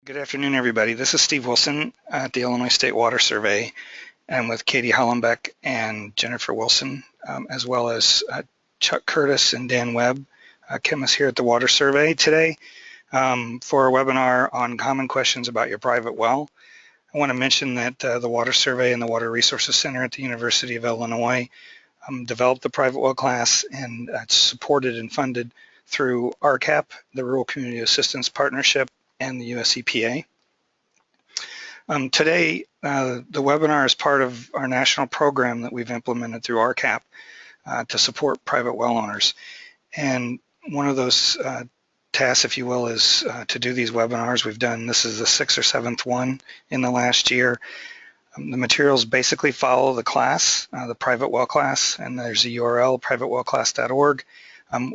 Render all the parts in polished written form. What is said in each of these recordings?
Good afternoon, everybody. This is Steve Wilson at the Illinois State Water Survey. I'm with Katie Hollenbeck and Jennifer Wilson, as well as Chuck Curtis and Dan Webb, chemists here at the Water Survey today for a webinar on common questions about your private well. I want to mention that the Water Survey and the Water Resources Center at the University of Illinois developed the private well class, and it's supported and funded through RCAP, the Rural Community Assistance Partnership, and the USEPA. Today, the webinar is part of our national program that we've implemented through RCAP to support private well owners. And one of those tasks, if you will, is to do these webinars. This is the 6th or 7th one in the last year. The materials basically follow the class, the private well class, and there's a URL, privatewellclass.org.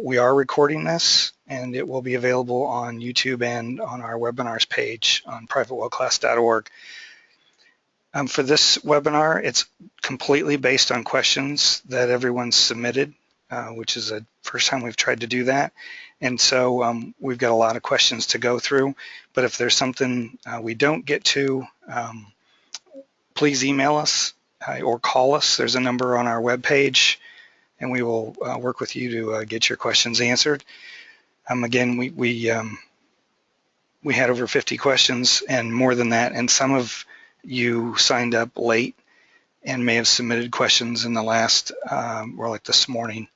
We are recording this, and it will be available on YouTube and on our webinars page on privatewellclass.org. For this webinar, it's completely based on questions that everyone's submitted, which is the first time we've tried to do that. And so we've got a lot of questions to go through, but if there's something we don't get to, please email us or call us. There's a number on our webpage, and we will work with you to get your questions answered. Again, we had over 50 questions and more than that, and some of you signed up late and may have submitted questions in the last, or like this morning.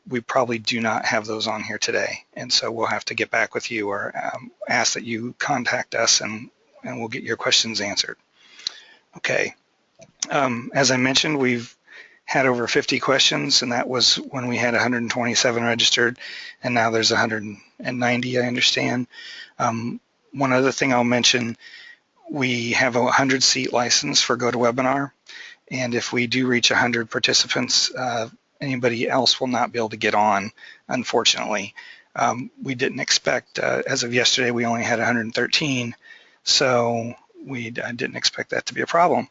We probably do not have those on here today, and so we'll have to get back with you or ask that you contact us, and we'll get your questions answered. Okay, as I mentioned, we've had over 50 questions, and that was when we had 127 registered, and now there's 190, I understand. One other thing I'll mention, we have a 100-seat license for GoToWebinar, and if we do reach 100 participants, anybody else will not be able to get on, unfortunately. We didn't expect, as of yesterday, we only had 113, so I didn't expect that to be a problem.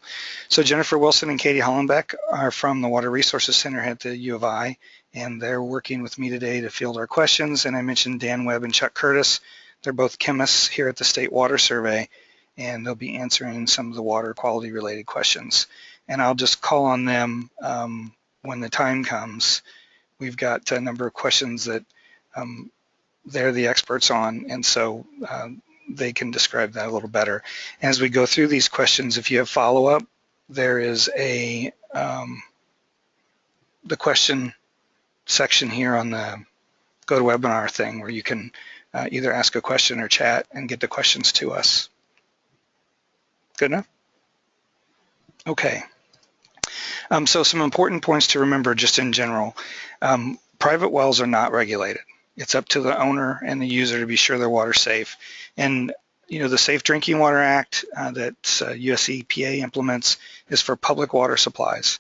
So Jennifer Wilson and Katie Hollenbeck are from the Water Resources Center at the U of I, and they're working with me today to field our questions. And I mentioned Dan Webb and Chuck Curtis. They're both chemists here at the State Water Survey, and they'll be answering some of the water quality related questions. And I'll just call on them when the time comes. We've got a number of questions that they're the experts on, and so they can describe that a little better. As we go through these questions, if you have follow-up, there is the question section here on the GoToWebinar thing where you can either ask a question or chat and get the questions to us. Good enough? Okay. So some important points to remember just in general. Private wells are not regulated. It's up to the owner and the user to be sure their water's safe. And the Safe Drinking Water Act that USEPA implements is for public water supplies.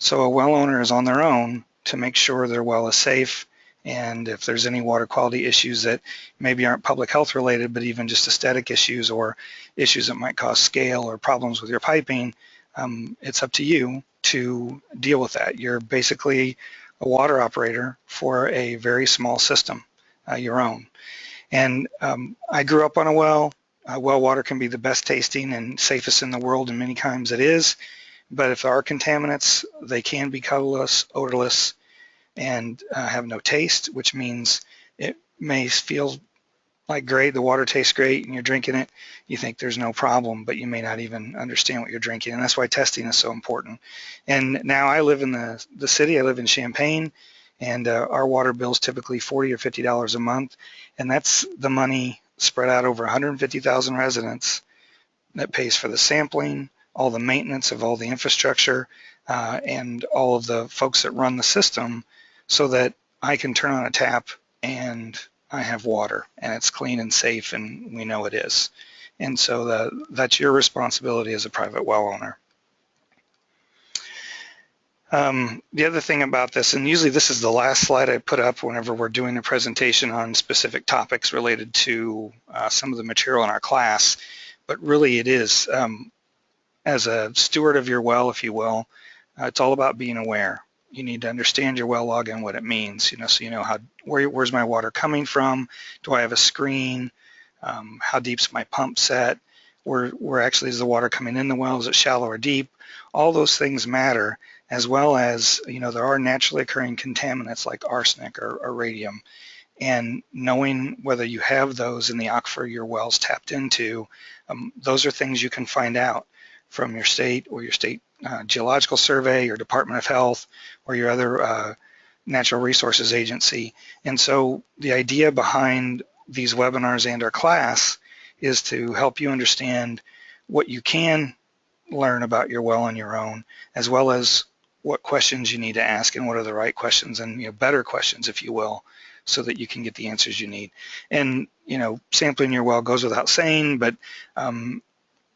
So a well owner is on their own to make sure their well is safe, and if there's any water quality issues that maybe aren't public health related, but even just aesthetic issues or issues that might cause scale or problems with your piping, it's up to you to deal with that. You're basically a water operator for a very small system, your own. And I grew up on a well. Well water can be the best tasting and safest in the world, and many times it is. But if there are contaminants, they can be colorless, odorless, and have no taste, which means it may feel like great, the water tastes great, and you're drinking it, you think there's no problem, but you may not even understand what you're drinking, and that's why testing is so important. And now I live in the city, I live in Champaign, and our water bill is typically $40 or $50 a month, and that's the money spread out over 150,000 residents that pays for the sampling, all the maintenance of all the infrastructure, and all of the folks that run the system, so that I can turn on a tap and I have water, and it's clean and safe, and we know it is. And so that's your responsibility as a private well owner. The other thing about this, and usually this is the last slide I put up whenever we're doing a presentation on specific topics related to some of the material in our class, but really it is, as a steward of your well, if you will, it's all about being aware. You need to understand your well log and what it means, so you know where's my water coming from? Do I have a screen? how deep's my pump set, where actually is the water coming in the well, is it shallow or deep? All those things matter, as well as, there are naturally occurring contaminants like arsenic or radium, and knowing whether you have those in the aquifer your well's tapped into, those are things you can find out from your state or your state geological survey, your Department of Health, or your other natural resources agency. And so the idea behind these webinars and our class is to help you understand what you can learn about your well on your own, as well as what questions you need to ask and what are the right questions, and better questions, if you will, so that you can get the answers you need. And sampling your well goes without saying, but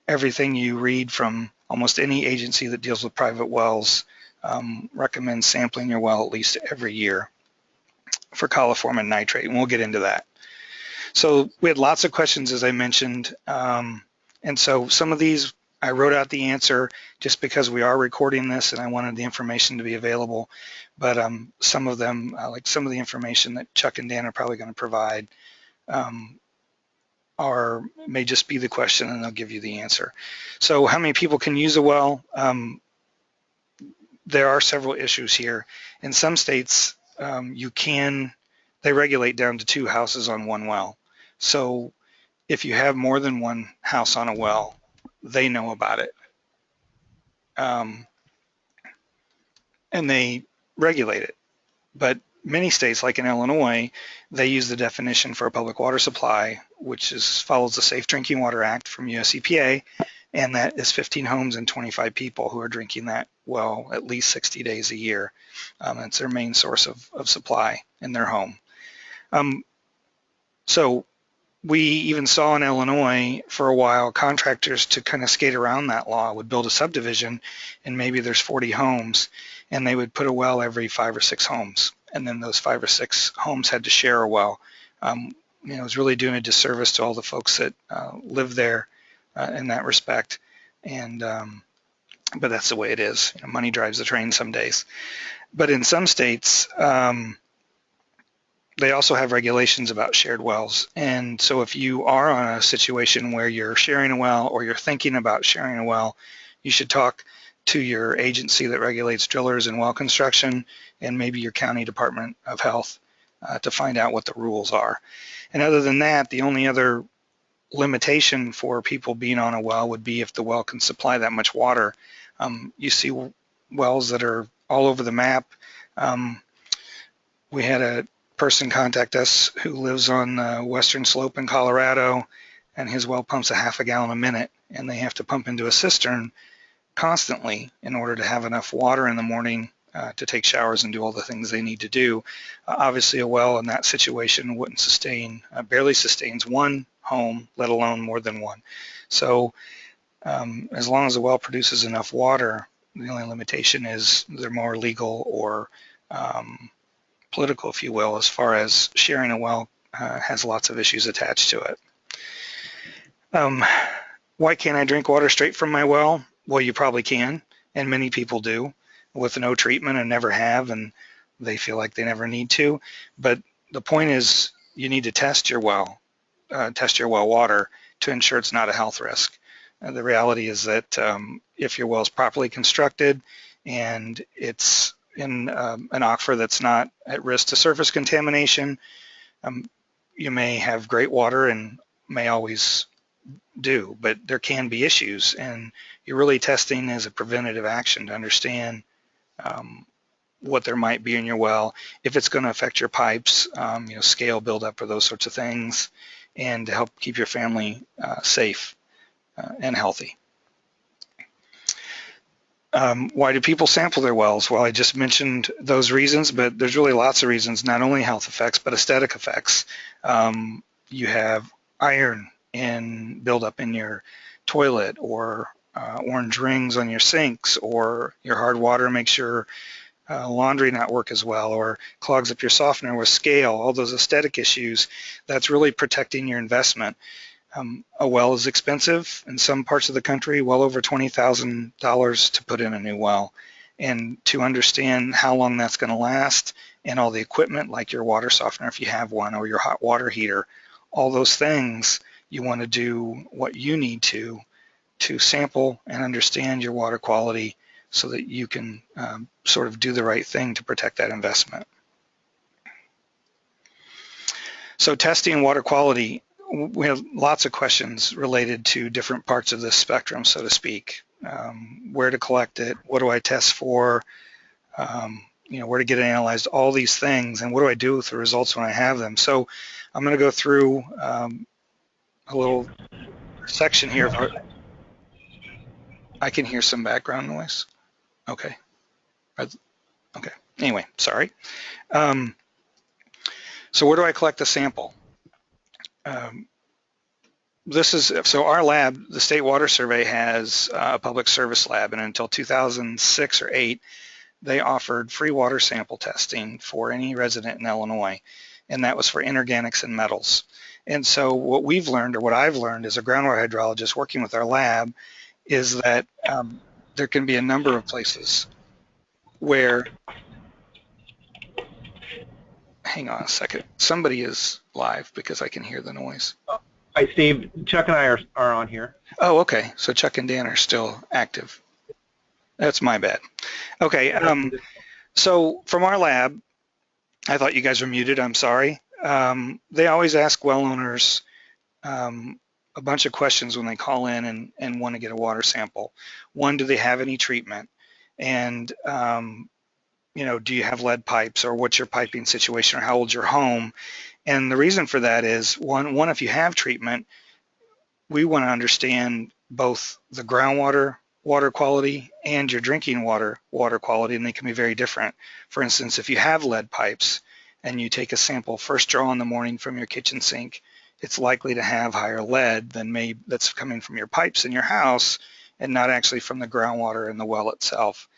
everything you read from almost any agency that deals with private wells recommends sampling your well at least every year for coliform and nitrate, and we'll get into that. So we had lots of questions, as I mentioned, and so some of these I wrote out the answer just because we are recording this and I wanted the information to be available, but some of them, like some of the information that Chuck and Dan are probably going to provide, may just be the question and they'll give you the answer. So how many people can use a well? There are several issues here. In some states, they regulate down to 2 houses on 1 well. So if you have more than 1 house on a well, they know about it. And they regulate it. But many states, like in Illinois, they use the definition for a public water supply, which follows the Safe Drinking Water Act from USEPA, and that is 15 homes and 25 people who are drinking that well at least 60 days a year. It's their main source of supply in their home. So we even saw in Illinois for a while contractors, to kind of skate around that law, would build a subdivision and maybe there's 40 homes and they would put a well every 5 or 6 homes, and then those 5 or 6 homes had to share a well. It was really doing a disservice to all the folks that live there in that respect, and but that's the way it is. Money drives the train some days. But in some states, they also have regulations about shared wells. And so if you are on a situation where you're sharing a well or you're thinking about sharing a well, you should talk to your agency that regulates drillers and well construction, and maybe your county Department of Health, to find out what the rules are. And other than that, the only other limitation for people being on a well would be if the well can supply that much water. You see wells that are all over the map. We had a person contact us who lives on the western slope in Colorado, and his well pumps a half a gallon a minute, and they have to pump into a cistern constantly in order to have enough water in the morning to take showers and do all the things they need to do. Obviously a well in that situation wouldn't barely sustains 1 home, let alone more than 1. So as long as the well produces enough water, the only limitation is they're more legal or political, if you will, as far as sharing a well has lots of issues attached to it. Why can't I drink water straight from my well? Well, you probably can, and many people do, with no treatment and never have, and they feel like they never need to. But the point is, you need to test your well water to ensure it's not a health risk. The reality is that if your well is properly constructed and it's in an aquifer that's not at risk to surface contamination, you may have great water and may always do, but there can be issues, and you're really testing as a preventative action to understand what there might be in your well, if it's going to affect your pipes, scale buildup or those sorts of things, and to help keep your family safe and healthy. Why do people sample their wells? Well, I just mentioned those reasons, but there's really lots of reasons, not only health effects, but aesthetic effects. You have iron in buildup in your toilet, or orange rings on your sinks, or your hard water makes your laundry not work as well, or clogs up your softener with scale, all those aesthetic issues. That's really protecting your investment. A well is expensive in some parts of the country, well over $20,000 to put in a new well. And to understand how long that's going to last, and all the equipment like your water softener if you have one, or your hot water heater, all those things you want to do what you need to sample and understand your water quality so that you can sort of do the right thing to protect that investment. So testing water quality, we have lots of questions related to different parts of this spectrum, so to speak. Where to collect it, what do I test for, where to get it analyzed, all these things, and what do I do with the results when I have them. So I'm going to go through a little section here. I can hear some background noise. Okay. Okay. Anyway, sorry. So where do I collect the sample? So our lab, the State Water Survey, has a public service lab, and until 2006 or 8, they offered free water sample testing for any resident in Illinois, and that was for inorganics and metals. And so what we've learned, or what I've learned as a groundwater hydrologist working with our lab, is that there can be a number of places where, hang on a second, somebody is live because I can hear the noise. Hi, Steve. Chuck and I are on here. Oh, okay. So Chuck and Dan are still active. That's my bad. Okay. So from our lab, I thought you guys were muted. I'm sorry. They always ask well owners a bunch of questions when they call in and want to get a water sample. One, do they have any treatment? And, do you have lead pipes, or what's your piping situation, or how old's your home? And the reason for that is, one, if you have treatment, we want to understand both the groundwater water quality and your drinking water quality, and they can be very different. For instance, if you have lead pipes and you take a sample first draw in the morning from your kitchen sink, it's likely to have higher lead than maybe that's coming from your pipes in your house and not actually from the groundwater in the well itself.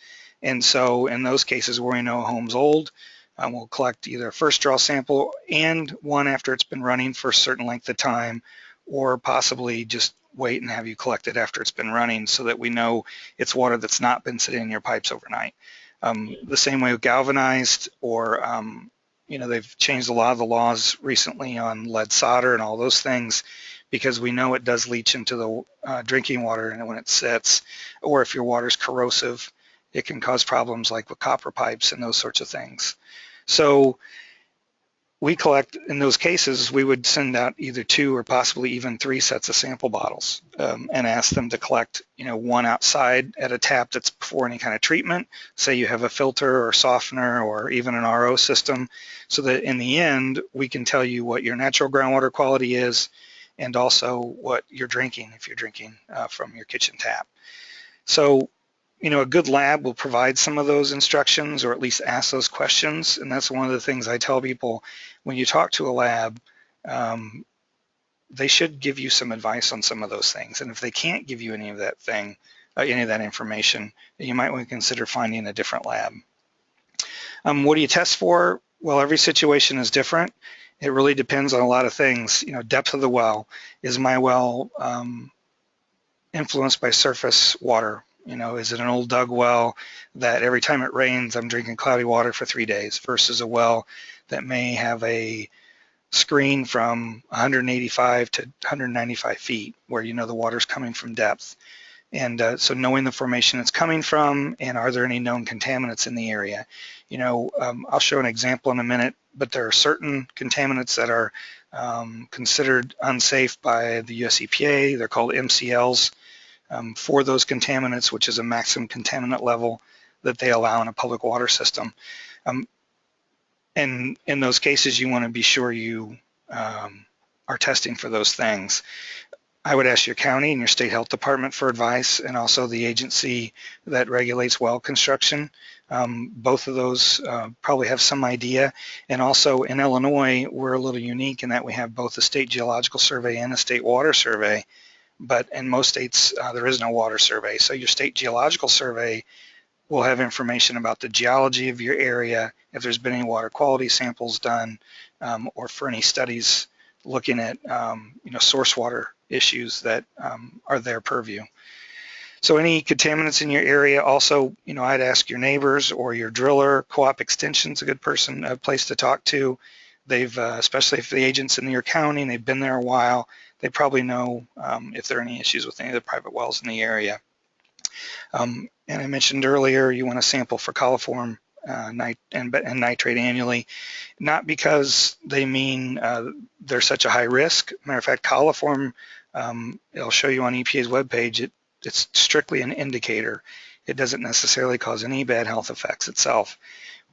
And so in those cases where we know a home's old, we'll collect either a first draw sample and one after it's been running for a certain length of time, or possibly just wait and have you collect it after it's been running so that we know it's water that's not been sitting in your pipes overnight. The same way with galvanized, or they've changed a lot of the laws recently on lead solder and all those things, because we know it does leach into the drinking water and when it sits, or if your water's corrosive, it can cause problems like with copper pipes and those sorts of things. So we collect, in those cases, we would send out either 2 or possibly even 3 sets of sample bottles and ask them to collect, one outside at a tap that's before any kind of treatment. Say you have a filter or softener or even an RO system, so that in the end, we can tell you what your natural groundwater quality is and also what you're drinking if you're drinking from your kitchen tap. So, a good lab will provide some of those instructions, or at least ask those questions. And that's one of the things I tell people when you talk to a lab, they should give you some advice on some of those things. And if they can't give you any of that information, you might want to consider finding a different lab. What do you test for? Well, every situation is different. It really depends on a lot of things. Depth of the well. Is my well influenced by surface water? Is it an old dug well that every time it rains, I'm drinking cloudy water for 3 days, versus a well that may have a screen from 185 to 195 feet where the water's coming from depth. And so knowing the formation it's coming from, and are there any known contaminants in the area? I'll show an example in a minute, but there are certain contaminants that are considered unsafe by the USEPA. They're called MCLs. For those contaminants, which is a maximum contaminant level that they allow in a public water system. And in those cases, you want to be sure you are testing for those things. I would ask your county and your state health department for advice, and also the agency that regulates well construction. Both of those probably have some idea. And also in Illinois, we're a little unique in that we have both a state geological survey and a state water survey. But in most states, there is no water survey. So your state geological survey will have information about the geology of your area, if there's been any water quality samples done, or for any studies looking at source water issues that are their purview. So any contaminants in your area, also, I'd ask your neighbors or your driller. Co-op Extension's a good place to talk to. They've, especially if the agent's in your county and they've been there a while, they probably know if there are any issues with any of the private wells in the area. And I mentioned earlier, you want to sample for coliform and nitrate annually, not because they mean they're such a high risk. Matter of fact, coliform, it'll show you on EPA's webpage, it's strictly an indicator. It doesn't necessarily cause any bad health effects itself.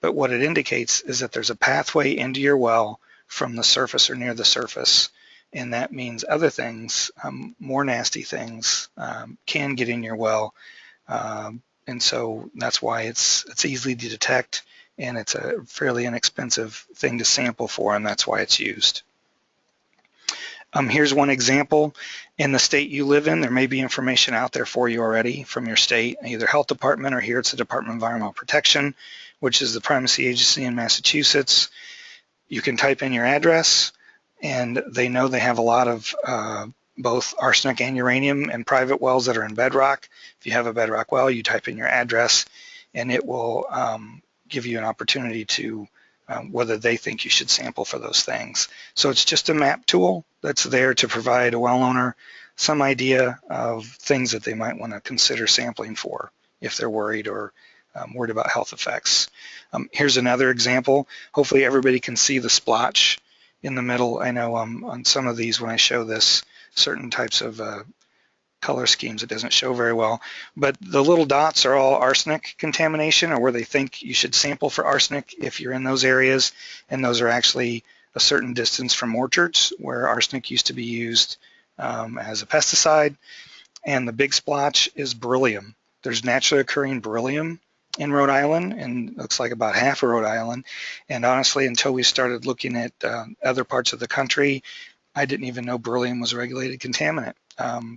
But what it indicates is that there's a pathway into your well from the surface or near the surface. And that means other things, more nasty things, can get in your well. And so that's why it's easy to detect, and it's a fairly inexpensive thing to sample for, and that's why it's used. Here's one example. In the state you live in, there may be information out there for you already from your state, either health department, or here it's the Department of Environmental Protection, which is the primacy agency in Massachusetts. You can type in your address, and they know they have a lot of both arsenic and uranium and private wells that are in bedrock. If you have a bedrock well, you type in your address, and it will give you an opportunity to whether they think you should sample for those things. So it's just a map tool that's there to provide a well owner some idea of things that they might want to consider sampling for if they're worried or worried about health effects. Here's another example. Hopefully everybody can see the splotch in the middle. I know on some of these when I show this, certain types of color schemes, it doesn't show very well, but the little dots are all arsenic contamination, or where they think you should sample for arsenic if you're in those areas, and those are actually a certain distance from orchards where arsenic used to be used as a pesticide. And the big splotch is beryllium. There's naturally occurring beryllium in Rhode Island, and looks like about half of Rhode Island, and honestly, until we started looking at other parts of the country, I didn't even know beryllium was a regulated contaminant,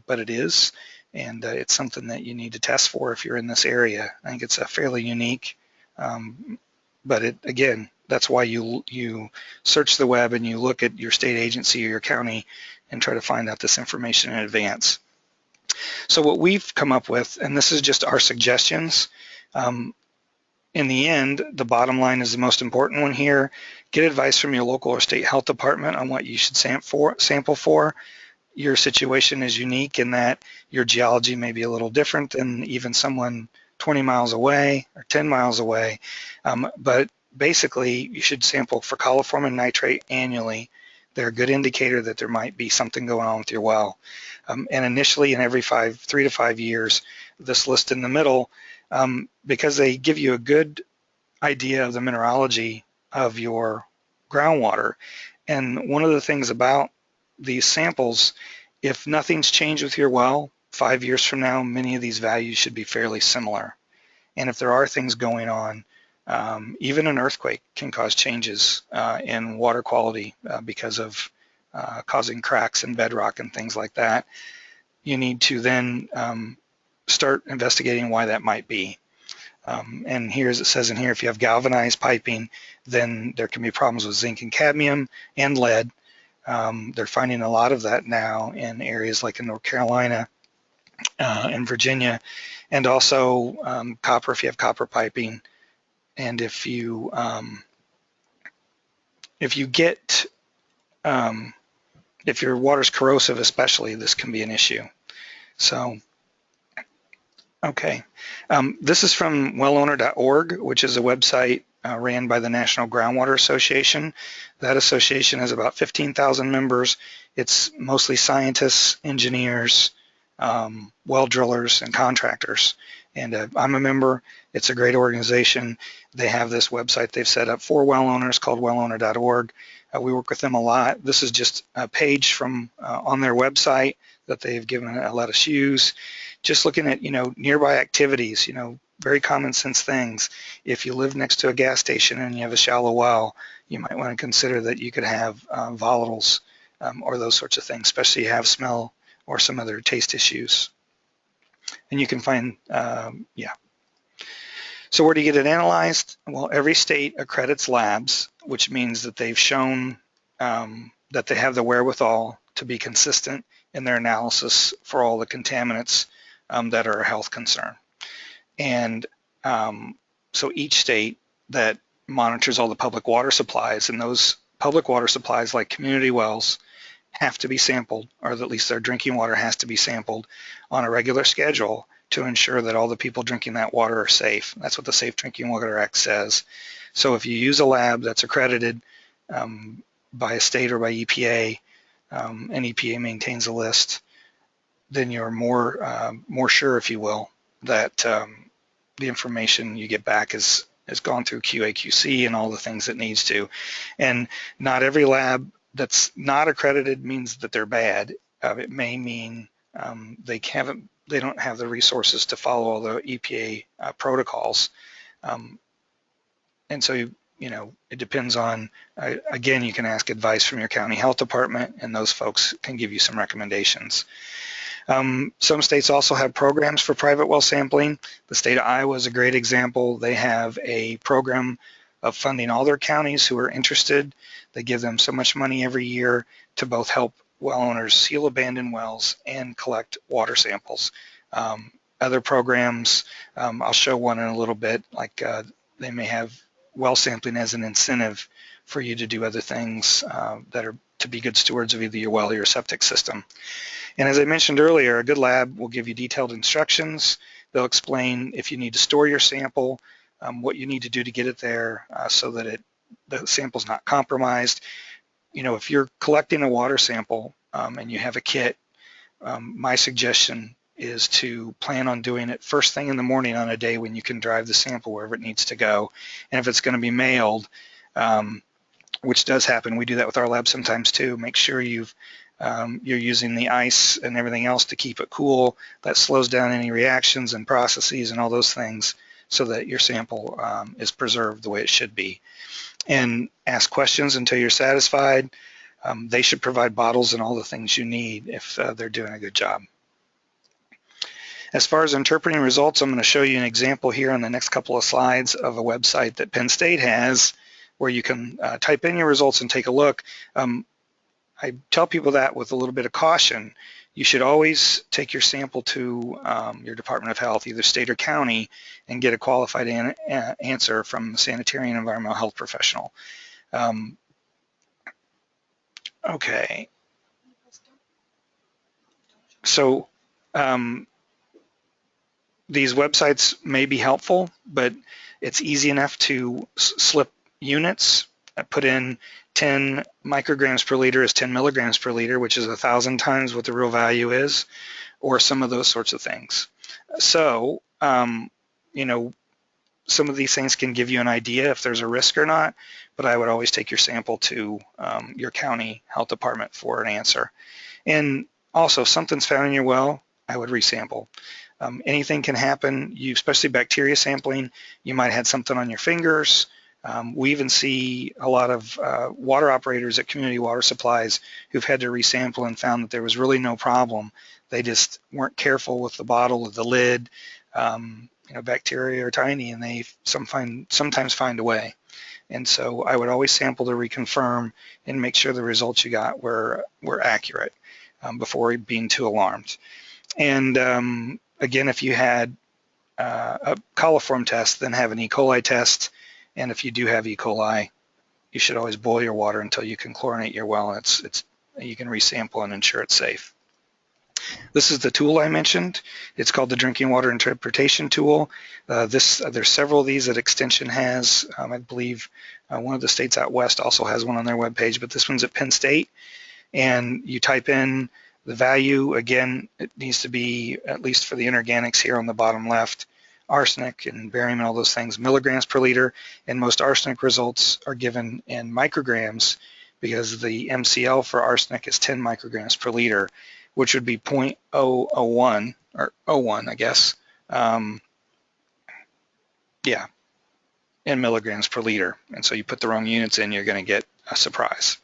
but it is, and it's something that you need to test for if you're in this area. I think it's a fairly unique, but again, that's why you search the web and you look at your state agency or your county and try to find out this information in advance. So what we've come up with, and this is just our suggestions, in the end, the bottom line is the most important one here. Get advice from your local or state health department on what you should sample for. Your situation is unique in that your geology may be a little different than even someone 20 miles away or 10 miles away. But basically, you should sample for coliform and nitrate annually. They're a good indicator that there might be something going on with your well. And initially, in every 3 to 5 years, this list in the middle, because they give you a good idea of the mineralogy of your groundwater. And one of the things about these samples, if nothing's changed with your well, 5 years from now, many of these values should be fairly similar. And if there are things going on, even an earthquake can cause changes in water quality because of causing cracks in bedrock and things like that. You need to then start investigating why that might be. And here, as it says in here, if you have galvanized piping, then there can be problems with zinc and cadmium and lead. They're finding a lot of that now in areas like in North Carolina and Virginia, and also copper if you have copper piping. And if you get if your water's corrosive especially, this can be an issue. So okay, this is from wellowner.org, which is a website ran by the National Groundwater Association. That association has about 15,000 members. It's mostly scientists, engineers, well drillers, and contractors. And I'm a member. It's a great organization. They have this website they've set up for well owners called wellowner.org. We work with them a lot. This is just a page from on their website that they've let us use. Just looking at, nearby activities, very common sense things. If you live next to a gas station and you have a shallow well, you might want to consider that you could have volatiles or those sorts of things, especially if you have smell or some other taste issues. And you can find, So where do you get it analyzed? Well, every state accredits labs, which means that they've shown that they have the wherewithal to be consistent in their analysis for all the contaminants that are a health concern. And so each state that monitors all the public water supplies, and those public water supplies like community wells have to be sampled, or at least their drinking water has to be sampled on a regular schedule to ensure that all the people drinking that water are safe. That's what the Safe Drinking Water Act says. So if you use a lab that's accredited by a state or by EPA, and EPA maintains a list, then you're more sure, if you will, that the information you get back has gone through QA/QC and all the things it needs to. And not every lab that's not accredited means that they're bad. It may mean they don't have the resources to follow all the EPA protocols. And so it depends on, again, you can ask advice from your county health department, and those folks can give you some recommendations. Some states also have programs for private well sampling. The state of Iowa is a great example. They have a program of funding all their counties who are interested. They give them so much money every year to both help well owners seal abandoned wells and collect water samples. Other programs, I'll show one in a little bit, like they may have well sampling as an incentive for you to do other things that are to be good stewards of either your well or your septic system. And as I mentioned earlier, a good lab will give you detailed instructions. They'll explain if you need to store your sample, what you need to do to get it there so that the sample's not compromised. If you're collecting a water sample and you have a kit, my suggestion is to plan on doing it first thing in the morning on a day when you can drive the sample wherever it needs to go. And if it's going to be mailed, which does happen, we do that with our lab sometimes too, make sure you're using the ice and everything else to keep it cool. That slows down any reactions and processes and all those things so that your sample is preserved the way it should be. And ask questions until you're satisfied. They should provide bottles and all the things you need if they're doing a good job. As far as interpreting results, I'm going to show you an example here on the next couple of slides of a website that Penn State has where you can type in your results and take a look. I tell people that with a little bit of caution. You should always take your sample to your Department of Health, either state or county, and get a qualified answer from a sanitary and environmental health professional. Okay. So these websites may be helpful, but it's easy enough to slip units. I put in 10 micrograms per liter is 10 milligrams per liter, which is 1,000 times what the real value is, or some of those sorts of things. So, some of these things can give you an idea if there's a risk or not, but I would always take your sample to your county health department for an answer. And also, if something's found in your well, I would resample. Anything can happen, especially bacteria sampling. You might have had something on your fingers. We even see a lot of water operators at community water supplies who've had to resample and found that there was really no problem. They just weren't careful with the bottle or the lid. Bacteria are tiny and they sometimes find a way. And so I would always sample to reconfirm and make sure the results you got were accurate before being too alarmed. And again, if you had a coliform test, then have an E. coli test. And if you do have E. coli, you should always boil your water until you can chlorinate your well, and you can resample and ensure it's safe. This is the tool I mentioned. It's called the Drinking Water Interpretation Tool. There's several of these that Extension has. I believe one of the states out west also has one on their webpage, but this one's at Penn State. And you type in the value. Again, it needs to be, at least for the inorganics here on the bottom left, arsenic and barium and all those things, milligrams per liter, and most arsenic results are given in micrograms because the MCL for arsenic is 10 micrograms per liter, which would be 0.001, or 0.01, I guess, in milligrams per liter. And so you put the wrong units in, you're going to get a surprise.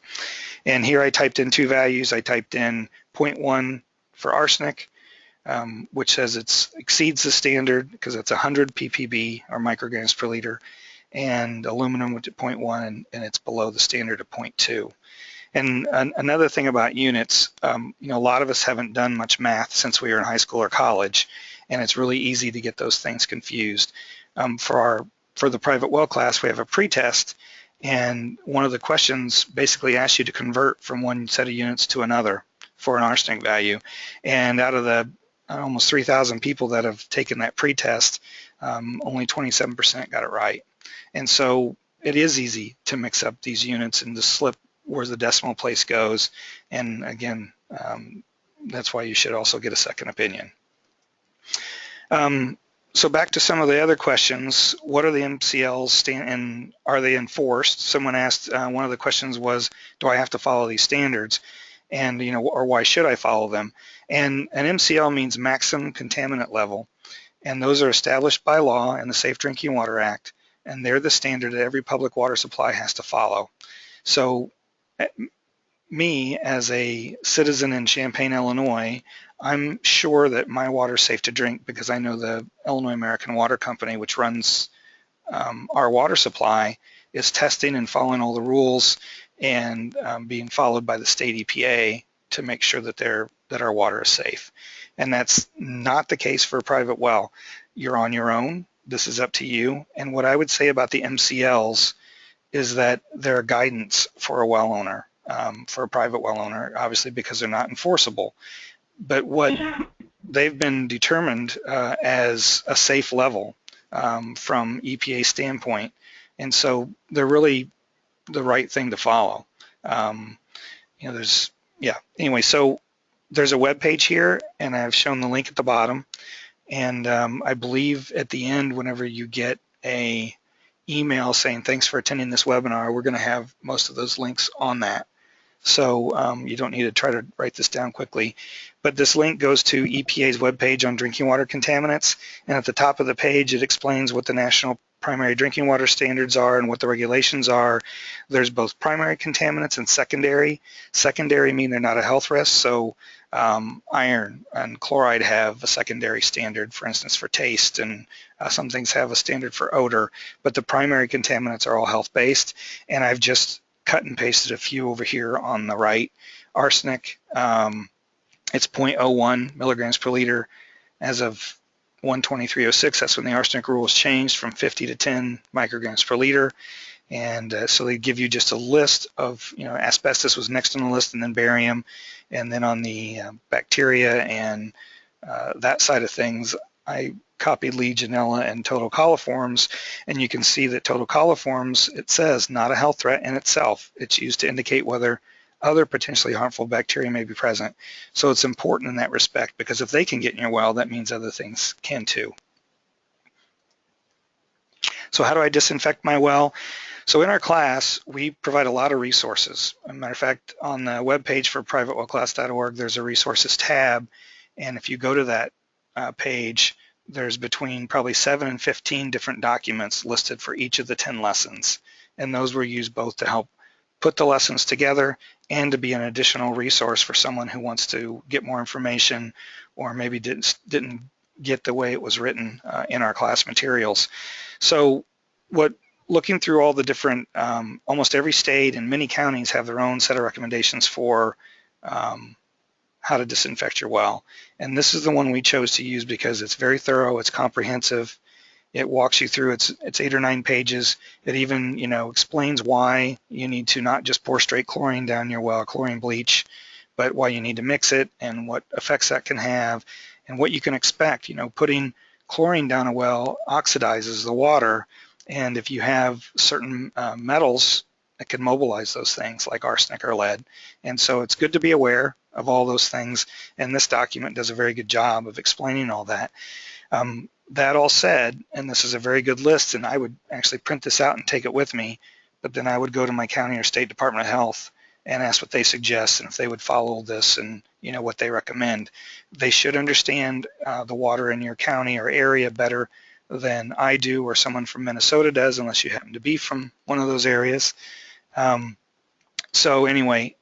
And here I typed in two values. I typed in 0.1 for arsenic, which says it exceeds the standard because it's 100 ppb or micrograms per liter, and aluminum went to 0.1 and it's below the standard of 0.2. And another thing about units, a lot of us haven't done much math since we were in high school or college, and it's really easy to get those things confused. For the private well class, we have a pretest, And one of the questions basically asks you to convert from one set of units to another for an arsenic value. And out of the almost 3,000 people that have taken that pretest, only 27% got it right. And so it is easy to mix up these units and to slip where the decimal place goes. And again, that's why you should also get a second opinion. So back to some of the other questions. What are the MCLs and are they enforced? Someone asked, one of the questions was, do I have to follow these standards? And, or why should I follow them? And an MCL means maximum contaminant level. And those are established by law in the Safe Drinking Water Act. And they're the standard that every public water supply has to follow. So me, as a citizen in Champaign, Illinois, I'm sure that my water is safe to drink because I know the Illinois American Water Company, which runs our water supply, is testing and following all the rules and being followed by the state EPA to make sure that our water is safe. And that's not the case for a private well. You're on your own. This is up to you. And what I would say about the MCLs is that they're guidance for a well owner, for a private well owner, obviously because they're not enforceable. But what they've been determined as a safe level from EPA standpoint, and so they're really the right thing to follow. Anyway, so there's a web page here, and I've shown the link at the bottom. And I believe at the end, whenever you get a email saying thanks for attending this webinar, we're going to have most of those links on that. So you don't need to try to write this down quickly. But this link goes to EPA's webpage on drinking water contaminants. And at the top of the page, it explains what the national primary drinking water standards are and what the regulations are. There's both primary contaminants and secondary. Secondary mean they're not a health risk. So iron and chloride have a secondary standard, for instance, for taste, and some things have a standard for odor. But the primary contaminants are all health-based. And I've just cut and pasted a few over here on the right. Arsenic, it's 0.01 milligrams per liter as of 1/23/06. That's when the arsenic rule was changed from 50 to 10 micrograms per liter. And so they give you just a list of, asbestos was next on the list, and then barium, and then on the bacteria and that side of things, I copied Legionella and total coliforms, and you can see that total coliforms, it says not a health threat in itself. It's used to indicate whether other potentially harmful bacteria may be present. So it's important in that respect, because if they can get in your well, that means other things can too. So how do I disinfect my well? So in our class, we provide a lot of resources. As a matter of fact, on the webpage for privatewellclass.org, there's a resources tab. And if you go to that page, there's between probably 7 and 15 different documents listed for each of the 10 lessons. And those were used both to help put the lessons together and to be an additional resource for someone who wants to get more information or maybe didn't get the way it was written in our class materials. So looking through all the different, almost every state and many counties have their own set of recommendations for how to disinfect your well. And this is the one we chose to use because it's very thorough, it's comprehensive, it walks you through, it's 8 or 9 pages. It even, explains why you need to not just pour straight chlorine down your well, chlorine bleach, but why you need to mix it and what effects that can have and what you can expect. Putting chlorine down a well oxidizes the water, and if you have certain metals that can mobilize those things like arsenic or lead. And so it's good to be aware of all those things, and this document does a very good job of explaining all that. That all said, and this is a very good list, and I would actually print this out and take it with me, but then I would go to my county or state Department of Health and ask what they suggest and if they would follow this and what they recommend. They should understand the water in your county or area better than I do or someone from Minnesota does, unless you happen to be from one of those areas. So anyway,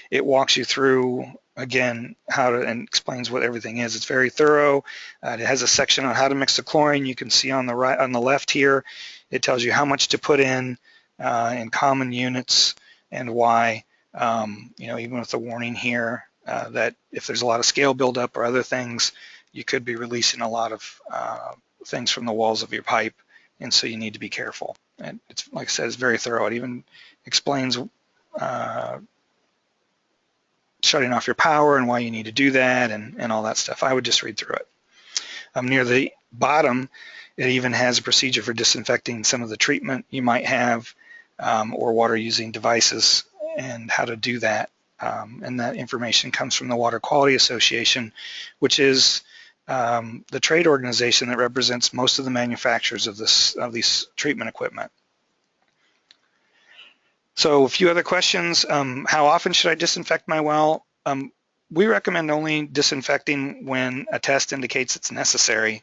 it walks you through, again, and explains what everything is. It's very thorough. It has a section on how to mix the chlorine. You can see on the right, on the left here, it tells you how much to put in common units and why. Even with the warning here that if there's a lot of scale buildup or other things, you could be releasing a lot of things from the walls of your pipe and so you need to be careful. And it's, like I said, it's very thorough. It even explains shutting off your power and why you need to do that, and all that stuff. I would just read through it. Near the bottom, it even has a procedure for disinfecting some of the treatment you might have, or water using devices, and how to do that. And that information comes from the Water Quality Association, which is the trade organization that represents most of the manufacturers of these treatment equipment. So a few other questions. How often should I disinfect my well? We recommend only disinfecting when a test indicates it's necessary.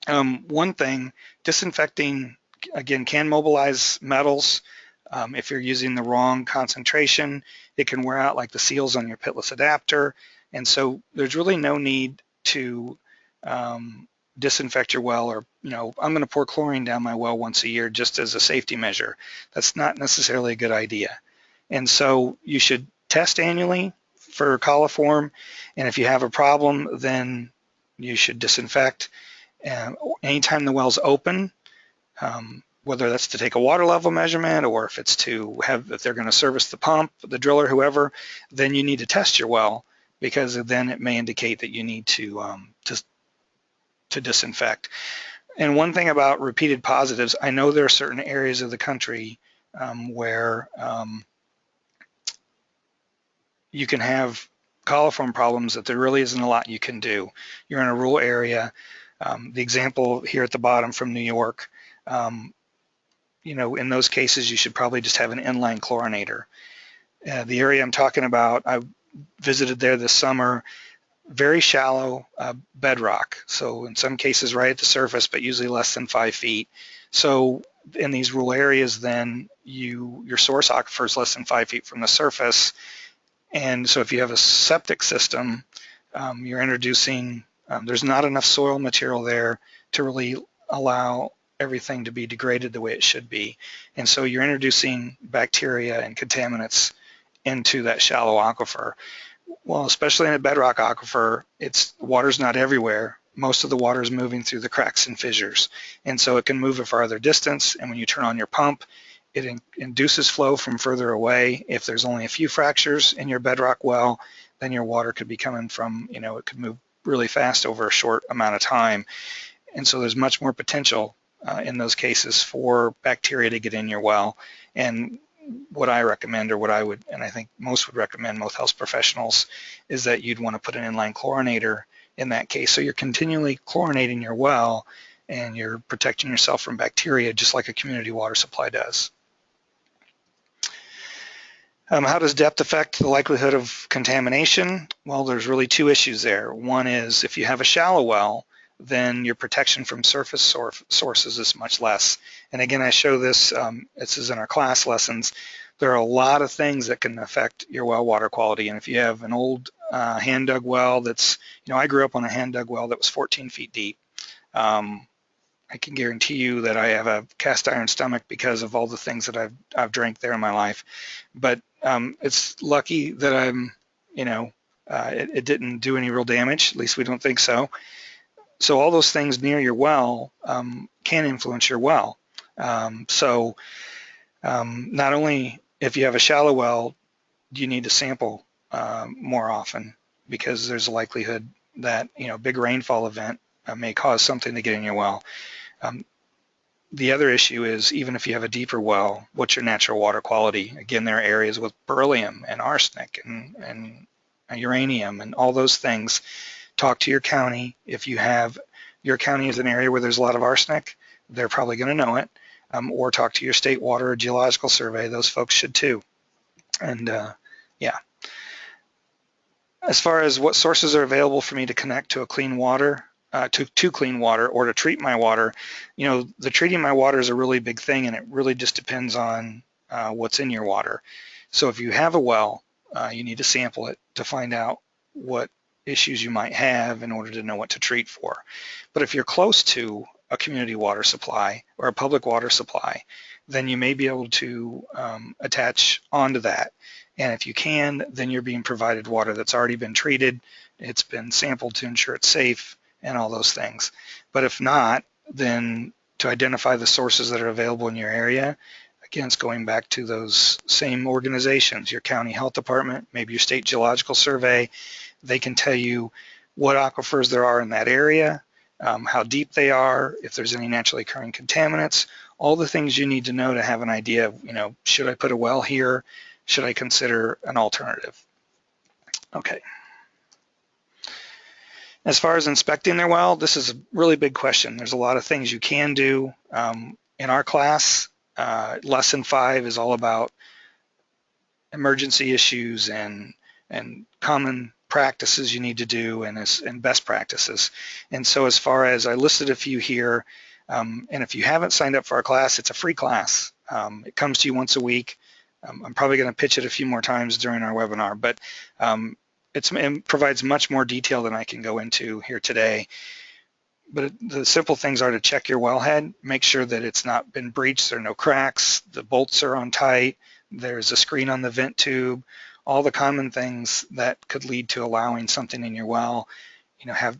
One thing, disinfecting, again, can mobilize metals. If you're using the wrong concentration, it can wear out like the seals on your pitless adapter. And so there's really no need to disinfect your well, or, I'm going to pour chlorine down my well once a year just as a safety measure. That's not necessarily a good idea. And so you should test annually for coliform, and if you have a problem, then you should disinfect. Anytime the well's open, whether that's to take a water level measurement, or if it's if they're going to service the pump, the driller, whoever, then you need to test your well, because then it may indicate that you need to disinfect. And one thing about repeated positives, I know there are certain areas of the country where you can have coliform problems that there really isn't a lot you can do. You're in a rural area. The example here at the bottom from New York, in those cases, you should probably just have an inline chlorinator. The area I'm talking about, I visited there this summer, very shallow bedrock. So in some cases right at the surface, but usually less than 5 feet. So in these rural areas, then your source aquifer is less than 5 feet from the surface. And so if you have a septic system, you're introducing, there's not enough soil material there to really allow everything to be degraded the way it should be. And so you're introducing bacteria and contaminants into that shallow aquifer. Well, especially in a bedrock aquifer, water's not everywhere. Most of the water is moving through the cracks and fissures. And so it can move a farther distance, and when you turn on your pump, it induces flow from further away. If there's only a few fractures in your bedrock well, then your water could be coming from, it could move really fast over a short amount of time. And so there's much more potential in those cases for bacteria to get in your well. And what I recommend, or what I would, and I think most would recommend, most health professionals, is that you'd want to put an inline chlorinator in that case. So you're continually chlorinating your well, and you're protecting yourself from bacteria just like a community water supply does. How does depth affect the likelihood of contamination? Well, there's really two issues there. One is if you have a shallow well, then your protection from surface sources is much less. And again, I show this, this is in our class lessons. There are a lot of things that can affect your well water quality. And if you have an old hand dug well that's, I grew up on a hand dug well that was 14 feet deep. I can guarantee you that I have a cast iron stomach because of all the things that I've drank there in my life. But it's lucky that I'm, it didn't do any real damage. At least we don't think so. So all those things near your well can influence your well. So not only if you have a shallow well, do you need to sample more often, because there's a likelihood that big rainfall event may cause something to get in your well. The other issue is, even if you have a deeper well, what's your natural water quality? Again, there are areas with beryllium and arsenic and uranium and all those things. Talk to your county. If your county is an area where there's a lot of arsenic, they're probably going to know it. Or talk to your state water or geological survey. Those folks should too. And yeah. As far as what sources are available for me to connect to a clean water, to clean water, or to treat my water, the treating my water is a really big thing, and it really just depends on what's in your water. So if you have a well, you need to sample it to find out what issues you might have in order to know what to treat for. But if you're close to a community water supply or a public water supply, then you may be able to attach onto that. And if you can, then you're being provided water that's already been treated, it's been sampled to ensure it's safe, and all those things. But if not, then to identify the sources that are available in your area. Again, it's going back to those same organizations, your county health department, maybe your state geological survey. They can tell you what aquifers there are in that area, how deep they are, if there's any naturally occurring contaminants, all the things you need to know to have an idea of, should I put a well here? Should I consider an alternative? Okay. As far as inspecting their well, this is a really big question. There's a lot of things you can do. In our class, lesson 5 is all about emergency issues and common practices you need to do and best practices. And so as far as I listed a few here, and if you haven't signed up for our class, it's a free class. It comes to you once a week. I'm probably going to pitch it a few more times during our webinar, but it provides much more detail than I can go into here today. But the simple things are to check your wellhead, make sure that it's not been breached, there are no cracks, the bolts are on tight, there's a screen on the vent tube, all the common things that could lead to allowing something in your well.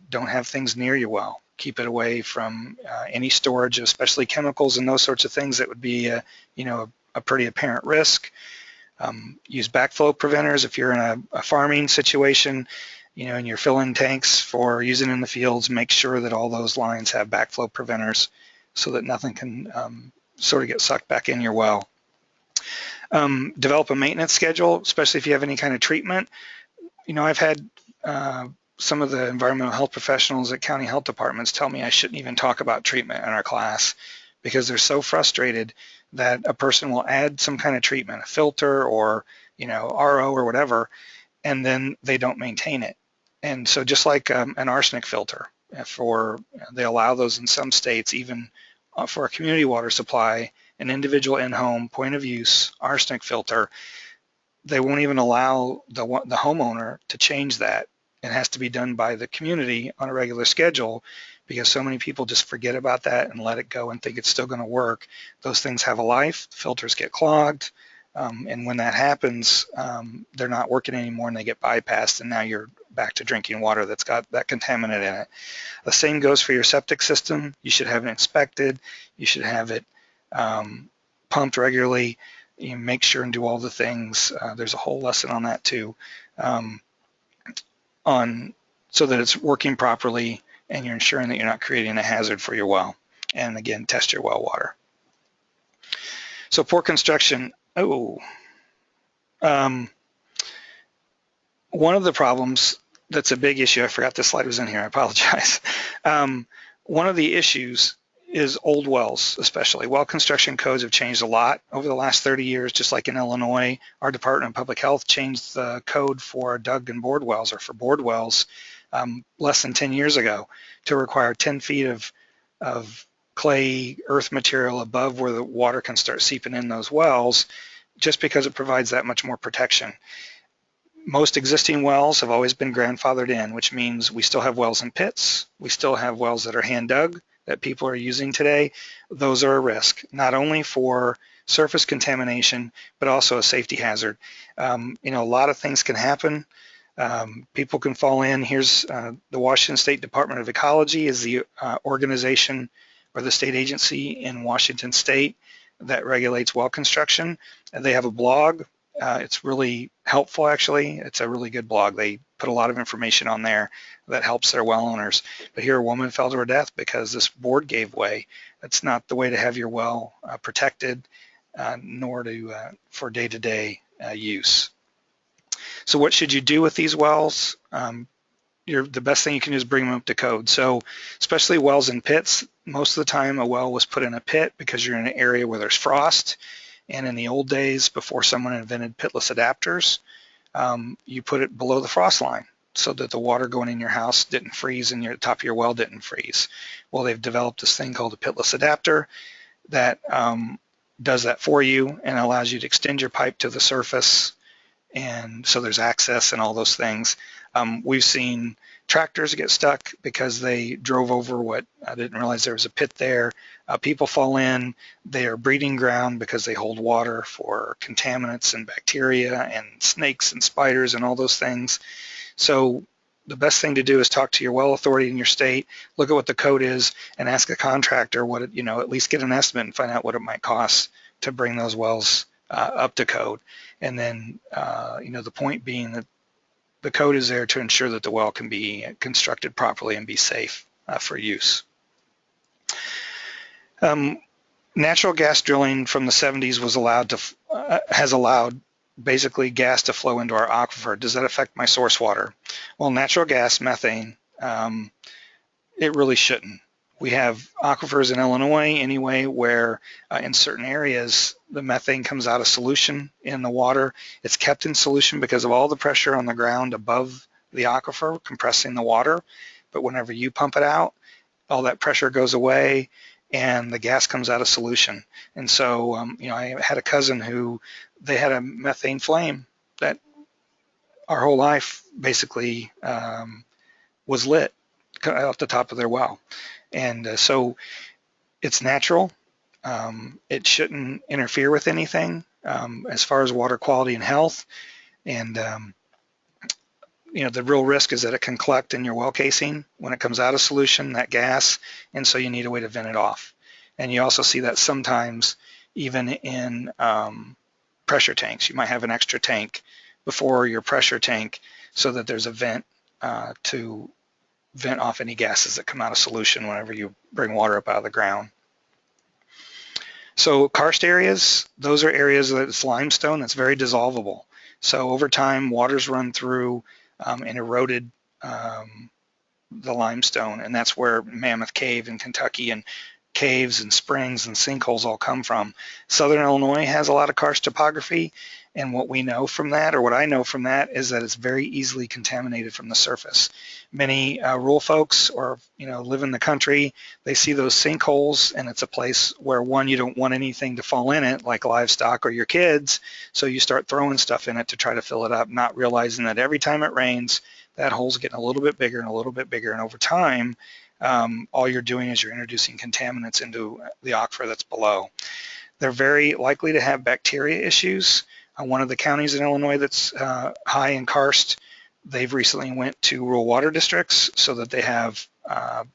Don't have things near your well. Keep it away from any storage, especially chemicals and those sorts of things that would be a pretty apparent risk. Use backflow preventers if you're in a farming situation, and you're filling tanks for using in the fields. Make sure that all those lines have backflow preventers so that nothing can sort of get sucked back in your well. Develop a maintenance schedule, especially if you have any kind of treatment. I've had some of the environmental health professionals at county health departments tell me I shouldn't even talk about treatment in our class because they're so frustrated that a person will add some kind of treatment, a filter or RO or whatever, and then they don't maintain it. And so just like an arsenic filter, they allow those in some states, even for a community water supply, an individual in-home point of use arsenic filter, they won't even allow the homeowner to change that. It has to be done by the community on a regular schedule because so many people just forget about that and let it go and think it's still going to work. Those things have a life, filters get clogged, and when that happens, they're not working anymore and they get bypassed, and now you're back to drinking water that's got that contaminant in it. The same goes for your septic system. You should have it inspected. You should have it pumped regularly. You make sure and do all the things. There's a whole lesson on that too, so that it's working properly and you're ensuring that you're not creating a hazard for your well. And again, test your well water. So poor construction. One of the problems that's a big issue, I forgot this slide was in here, I apologize. One of the issues is old wells, especially. Well construction codes have changed a lot over the last 30 years, just like in Illinois. Our Department of Public Health changed the code for dug and bored wells, or for bored wells, less than 10 years ago to require 10 feet of clay earth material above where the water can start seeping in those wells, just because it provides that much more protection. Most existing wells have always been grandfathered in, which means we still have wells in pits, we still have wells that are hand dug that people are using today. Those are a risk, not only for surface contamination, but also a safety hazard. A lot of things can happen. People can fall in. Here's the Washington State Department of Ecology is the organization or the state agency in Washington State that regulates well construction. And they have a blog. It's really helpful, actually. It's a really good blog. They put a lot of information on there that helps their well owners. But here a woman fell to her death because this board gave way. That's not the way to have your well protected, nor for day-to-day use. So what should you do with these wells? The best thing you can do is bring them up to code. So especially wells in pits, most of the time a well was put in a pit because you're in an area where there's frost. And in the old days, before someone invented pitless adapters, you put it below the frost line so that the water going in your house didn't freeze and the top of your well didn't freeze. Well, they've developed this thing called a pitless adapter that does that for you and allows you to extend your pipe to the surface, and so there's access and all those things. We've seen tractors get stuck because they drove over what I didn't realize there was a pit there. People fall in. They are breeding ground because they hold water for contaminants and bacteria and snakes and spiders and all those things. So the best thing to do is talk to your well authority in your state, look at what the code is, and ask a contractor what it, at least get an estimate and find out what it might cost to bring those wells up to code. And then, the point being that the code is there to ensure that the well can be constructed properly and be safe for use. Natural gas drilling from the 70s was has allowed basically gas to flow into our aquifer. Does that affect my source water? Well, natural gas, methane, it really shouldn't. We have aquifers in Illinois anyway where in certain areas the methane comes out of solution in the water. It's kept in solution because of all the pressure on the ground above the aquifer compressing the water. But whenever you pump it out, all that pressure goes away and the gas comes out of solution. And so, I had a cousin who they had a methane flame that our whole life basically was lit off the top of their well. And so it's natural. It shouldn't interfere with anything as far as water quality and health. And, the real risk is that it can collect in your well casing when it comes out of solution, that gas, and so you need a way to vent it off. And you also see that sometimes even in pressure tanks. You might have an extra tank before your pressure tank so that there's a vent to vent off any gases that come out of solution whenever you bring water up out of the ground. So karst areas, those are areas that it's limestone that's very dissolvable. So over time, waters run through and eroded the limestone, and that's where Mammoth Cave in Kentucky and caves and springs and sinkholes all come from. Southern Illinois has a lot of karst topography, and what we know from that, or what I know from that, is that it's very easily contaminated from the surface. Many rural folks or live in the country, they see those sinkholes, and it's a place where, one, you don't want anything to fall in it, like livestock or your kids, so you start throwing stuff in it to try to fill it up, not realizing that every time it rains, that hole's getting a little bit bigger and a little bit bigger, and over time, all you're doing is you're introducing contaminants into the aquifer that's below. They're very likely to have bacteria issues. One of the counties in Illinois that's high in karst, they've recently went to rural water districts so that they have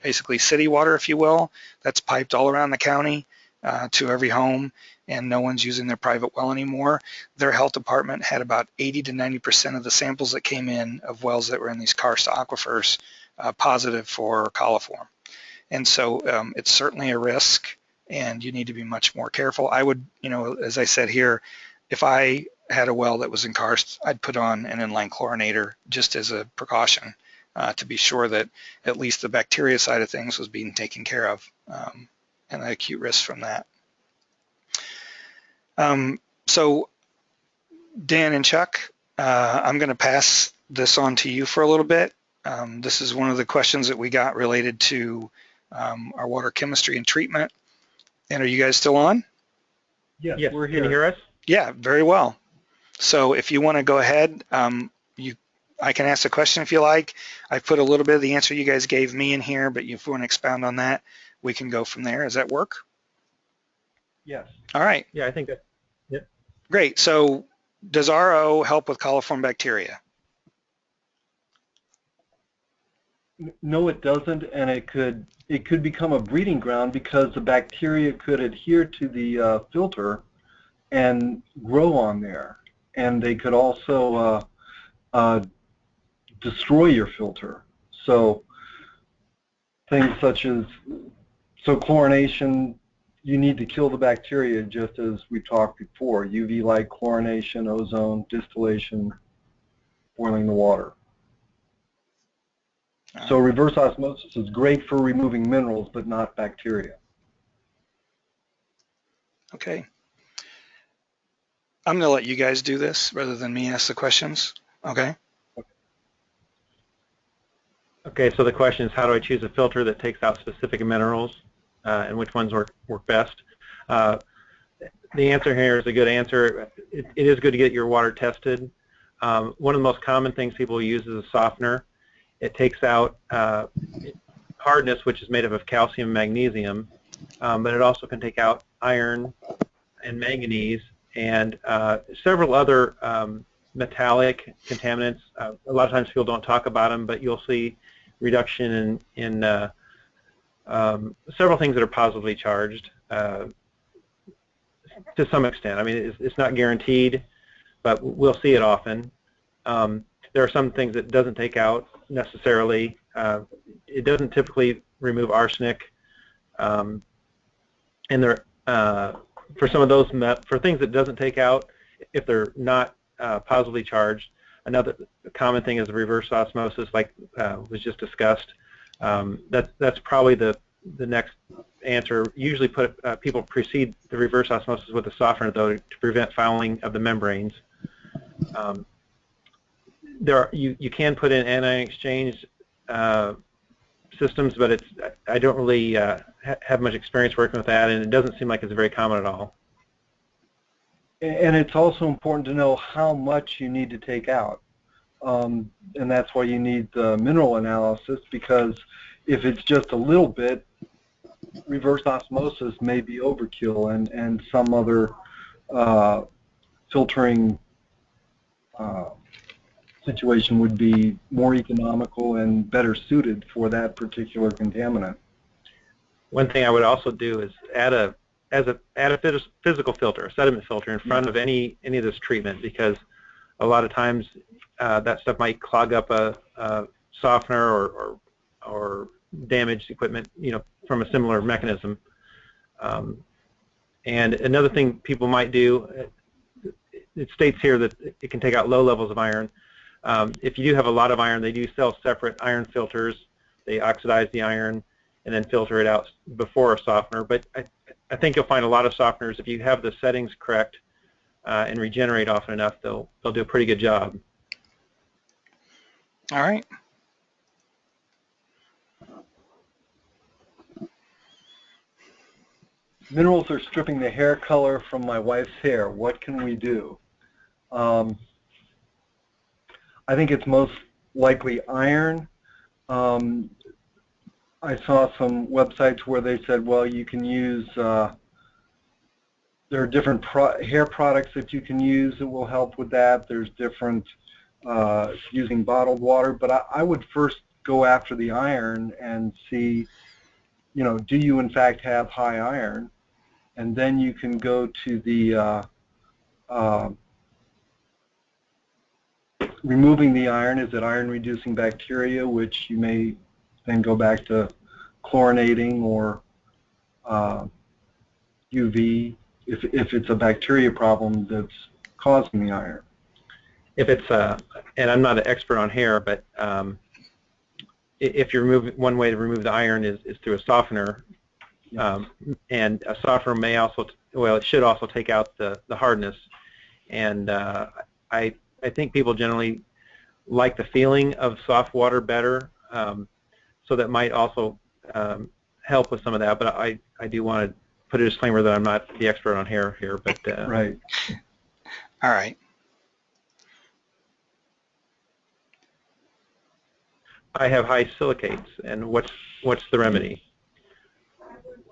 basically city water, if you will, that's piped all around the county to every home, and no one's using their private well anymore. Their health department had about 80 to 90% of the samples that came in of wells that were in these karst aquifers positive for coliform. And so it's certainly a risk, and you need to be much more careful. I would, as I said here, if I had a well that was in karst, I'd put on an inline chlorinator just as a precaution to be sure that at least the bacteria side of things was being taken care of and the acute risks from that. So Dan and Chuck, I'm going to pass this on to you for a little bit. This is one of the questions that we got related to our water chemistry and treatment. And are you guys still on? Yes, we're here. Can you hear us? Yeah, very well. So if you want to go ahead, I can ask a question if you like. I've put a little bit of the answer you guys gave me in here, but if you want to expound on that, we can go from there. Does that work? Yes. All right. Yeah, I think that, yep. Great. So does RO help with coliform bacteria? No, it doesn't, and it could become a breeding ground because the bacteria could adhere to the filter and grow on there, and they could also destroy your filter. So things such as chlorination, you need to kill the bacteria just as we talked before. UV light, chlorination, ozone, distillation, boiling the water. So reverse osmosis is great for removing minerals, but not bacteria. Okay. I'm going to let you guys do this rather than me ask the questions. Okay. Okay, so the question is, how do I choose a filter that takes out specific minerals and which ones work best? The answer here is a good answer. It is good to get your water tested. One of the most common things people use is a softener. It takes out hardness, which is made up of calcium and magnesium, but it also can take out iron and manganese and several other metallic contaminants. A lot of times people don't talk about them, but you'll see reduction in several things that are positively charged to some extent. I mean, it's not guaranteed, but we'll see it often. There are some things that it doesn't take out necessarily. It doesn't typically remove arsenic, and there for some of those for things that doesn't take out, if they're not positively charged. Another common thing is reverse osmosis, like was just discussed. That's probably the next answer. Usually people precede the reverse osmosis with a softener, though, to prevent fouling of the membranes. You can put in anion exchange systems, but I don't really have much experience working with that, and it doesn't seem like it's very common at all. And it's also important to know how much you need to take out, and that's why you need the mineral analysis, because if it's just a little bit, reverse osmosis may be overkill, and some other filtering situation would be more economical and better suited for that particular contaminant. One thing I would also do is add a physical filter, a sediment filter, in front of any of this treatment, because a lot of times that stuff might clog up a softener or damaged equipment, from a similar mechanism. And another thing people might do, it states here that it can take out low levels of iron. If you do have a lot of iron, they do sell separate iron filters. They oxidize the iron and then filter it out before a softener. But I think you'll find a lot of softeners, if you have the settings correct and regenerate often enough, they'll do a pretty good job. All right. Minerals are stripping the hair color from my wife's hair. What can we do? I think it's most likely iron. I saw some websites where they said, well, you can use, there are different hair products that you can use that will help with that. There's different, using bottled water. But I would first go after the iron and see, do you in fact have high iron? And then you can go to the removing the iron. Is it iron-reducing bacteria, which you may then go back to chlorinating or UV if it's a bacteria problem that's causing the iron. If it's and I'm not an expert on hair, but if you remove, one way to remove the iron is through a softener. And a softener may also, it should also take out the hardness. And I think people generally like the feeling of soft water better, so that might also help with some of that. But I do want to put a disclaimer that I'm not the expert on hair here. But right. All right. I have high silicates, and what's the remedy?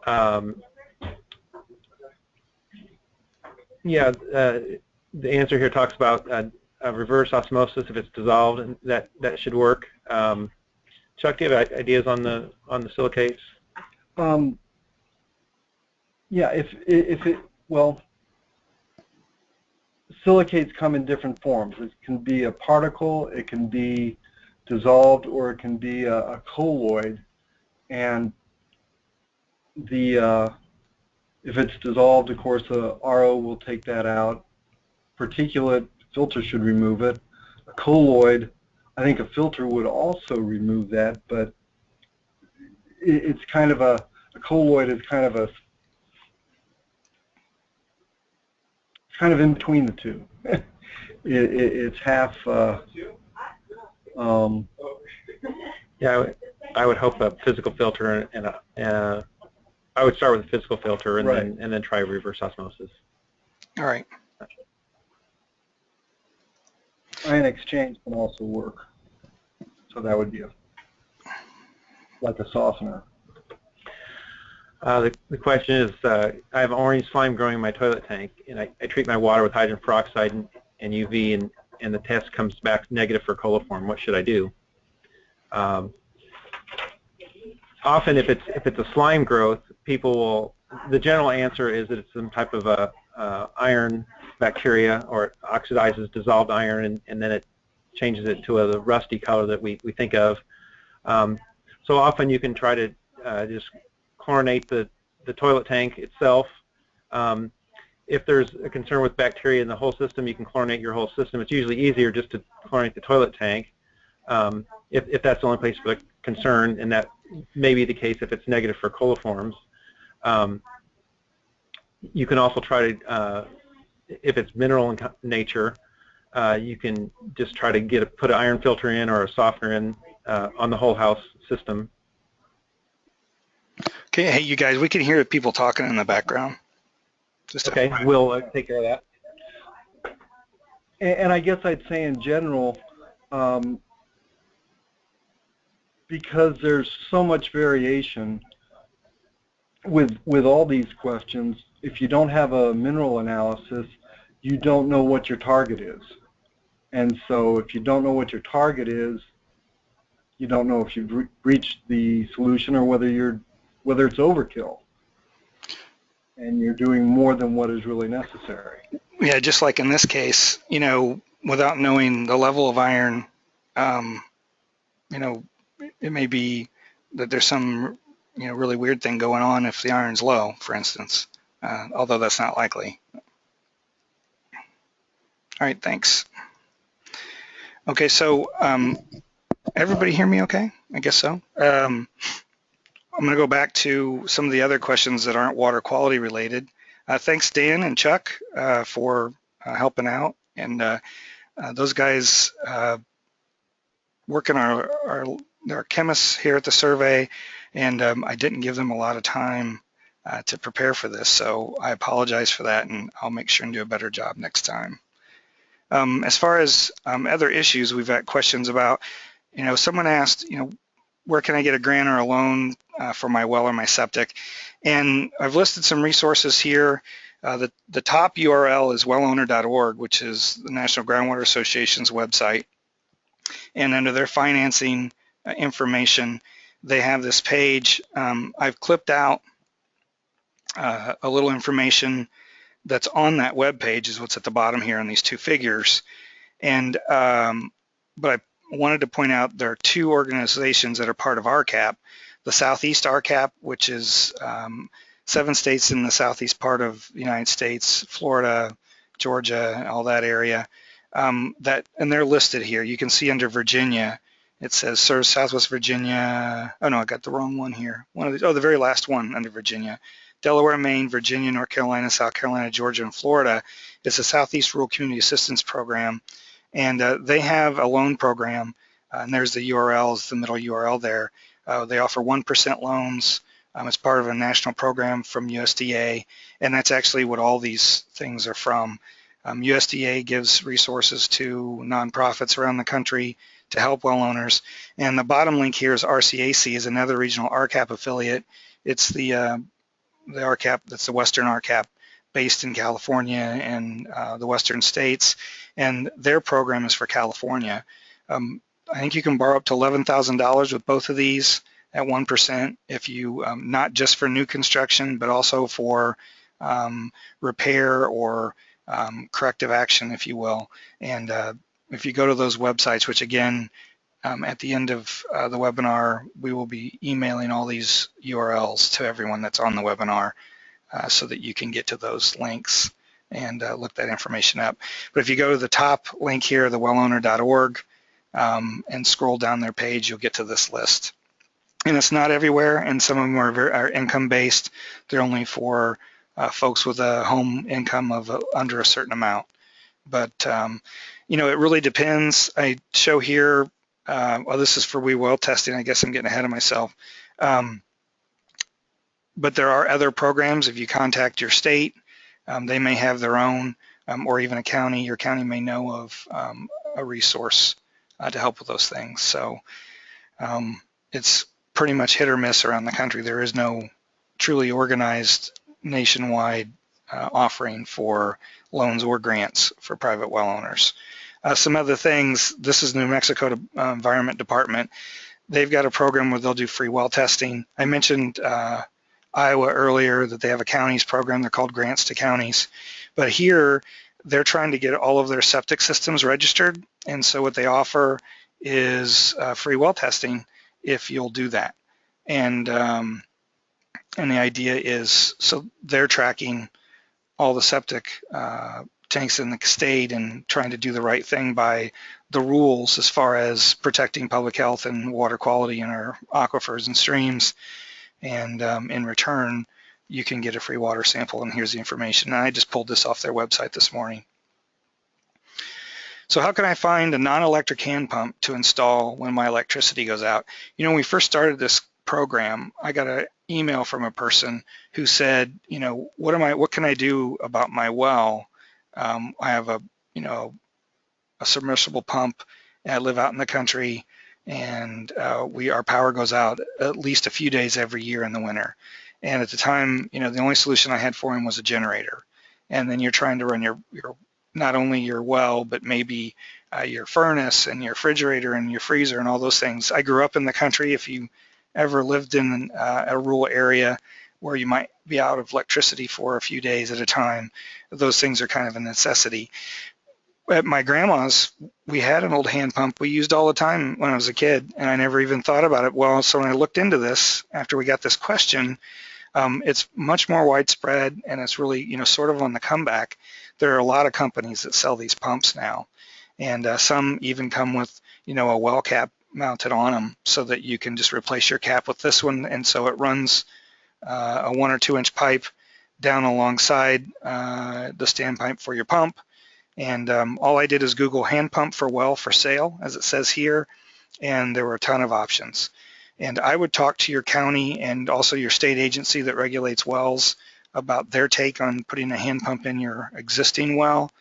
The answer here talks about reverse osmosis if it's dissolved, and that should work. Chuck, do you have ideas on the silicates? Silicates come in different forms. It can be a particle, it can be dissolved, or it can be a colloid. And if it's dissolved, of course, a RO will take that out. Particulate filter should remove it. A colloid, I think a filter would also remove that, but it's kind of a colloid is kind of in between the two. It's half. I would hope a physical filter and I would start with a physical filter and right. then try reverse osmosis. All right. Ion exchange can also work, so that would be like a softener. The question is, I have orange slime growing in my toilet tank, and I treat my water with hydrogen peroxide and UV, and and the test comes back negative for coliform. What should I do? Often, if it's a slime growth, people will. The general answer is that it's some type of a iron bacteria, or it oxidizes dissolved iron, and then it changes it to a rusty color that we think of. So often you can try to just chlorinate the toilet tank itself. If there's a concern with bacteria in the whole system, you can chlorinate your whole system. It's usually easier just to chlorinate the toilet tank if that's the only place for the concern, and that may be the case if it's negative for coliforms. You can also try to, if it's mineral in nature, you can just try to put an iron filter in or a softener in on the whole house system. Okay, hey, you guys, we can hear people talking in the background. Just okay, we'll take care of that. And I guess I'd say in general, because there's so much variation with all these questions, if you don't have a mineral analysis, you don't know what your target is. And so if you don't know what your target is, you don't know if you've reached the solution or whether it's overkill and you're doing more than what is really necessary. Yeah, just like in this case, you know, without knowing the level of iron, you know, it may be that there's some, you know, really weird thing going on if the iron's low, for instance, although that's not likely. All right, thanks. Okay, so everybody hear me okay? I guess so. I'm going to go back to some of the other questions that aren't water quality related. Thanks, Dan and Chuck, for helping out. And those guys work in our chemists here at the survey, and I didn't give them a lot of time to prepare for this, so I apologize for that, and I'll make sure and do a better job next time. As far as other issues, we've got questions about, you know, someone asked, you know, where can I get a grant or a loan for my well or my septic? And I've listed some resources here. The top URL is wellowner.org, which is the National Groundwater Association's website. And under their financing information, they have this page. I've clipped out a little information that's on that web page, is what's at the bottom here in these two figures. And but I wanted to point out there are two organizations that are part of RCAP. The Southeast RCAP, which is 7 states in the southeast part of the United States, Florida, Georgia, all that area. And they're listed here. You can see under Virginia, it says serves Southwest Virginia. Oh no, I got the wrong one here. One of these, oh, the very last one under Virginia. Delaware, Maine, Virginia, North Carolina, South Carolina, Georgia, and Florida. It's a Southeast Rural Community Assistance Program. And they have a loan program, and there's the URL, the middle URL there. They offer 1% loans. It's part of a national program from USDA, and that's actually what all these things are from. USDA gives resources to nonprofits around the country to help well owners. And the bottom link here is RCAC, is another regional RCAP affiliate. It's the RCAP, that's the Western RCAP, based in California and the Western states, and their program is for California. I think you can borrow up to $11,000 with both of these at 1% if you, not just for new construction, but also for repair or corrective action, if you will. And if you go to those websites, which again, at the end of the webinar, we will be emailing all these URLs to everyone that's on the webinar so that you can get to those links and look that information up. But if you go to the top link here, the wellowner.org, and scroll down their page, you'll get to this list. And it's not everywhere, and some of them are income-based. They're only for folks with a home income of under a certain amount. But, you know, it really depends. I show here, well, this is for well testing. I guess I'm getting ahead of myself. But there are other programs. If you contact your state, they may have their own, or even a county. Your county may know of a resource to help with those things. So it's pretty much hit or miss around the country. There is no truly organized nationwide offering for loans or grants for private well owners. Some other things, this is New Mexico Environment Department. They've got a program where they'll do free well testing. I mentioned Iowa earlier, that they have a counties program. They're called Grants to Counties. But here, they're trying to get all of their septic systems registered. And so what they offer is free well testing if you'll do that. And the idea is, so they're tracking all the septic tanks in the state and trying to do the right thing by the rules as far as protecting public health and water quality in our aquifers and streams. And in return, you can get a free water sample, and here's the information. And I just pulled this off their website this morning. So how can I find a non-electric hand pump to install when my electricity goes out? You know, when we first started this program, I got an email from a person who said, you know, what can I do about my well? I have a submersible pump, and I live out in the country, and our power goes out at least a few days every year in the winter. And at the time, you know, the only solution I had for him was a generator. And then you're trying to run your not only your well, but maybe your furnace and your refrigerator and your freezer and all those things. I grew up in the country. If you ever lived in a rural area where you might be out of electricity for a few days at a time, those things are kind of a necessity. At my grandma's, we had an old hand pump we used all the time when I was a kid, and I never even thought about it. Well, so when I looked into this after we got this question, it's much more widespread, and it's really, you know, sort of on the comeback. There are a lot of companies that sell these pumps now, and some even come with, you know, a well cap mounted on them so that you can just replace your cap with this one, and so it runs a 1 or 2 inch pipe down alongside the standpipe for your pump. And all I did is Google hand pump for well for sale, as it says here, and there were a ton of options. And I would talk to your county and also your state agency that regulates wells about their take on putting a hand pump in your existing well.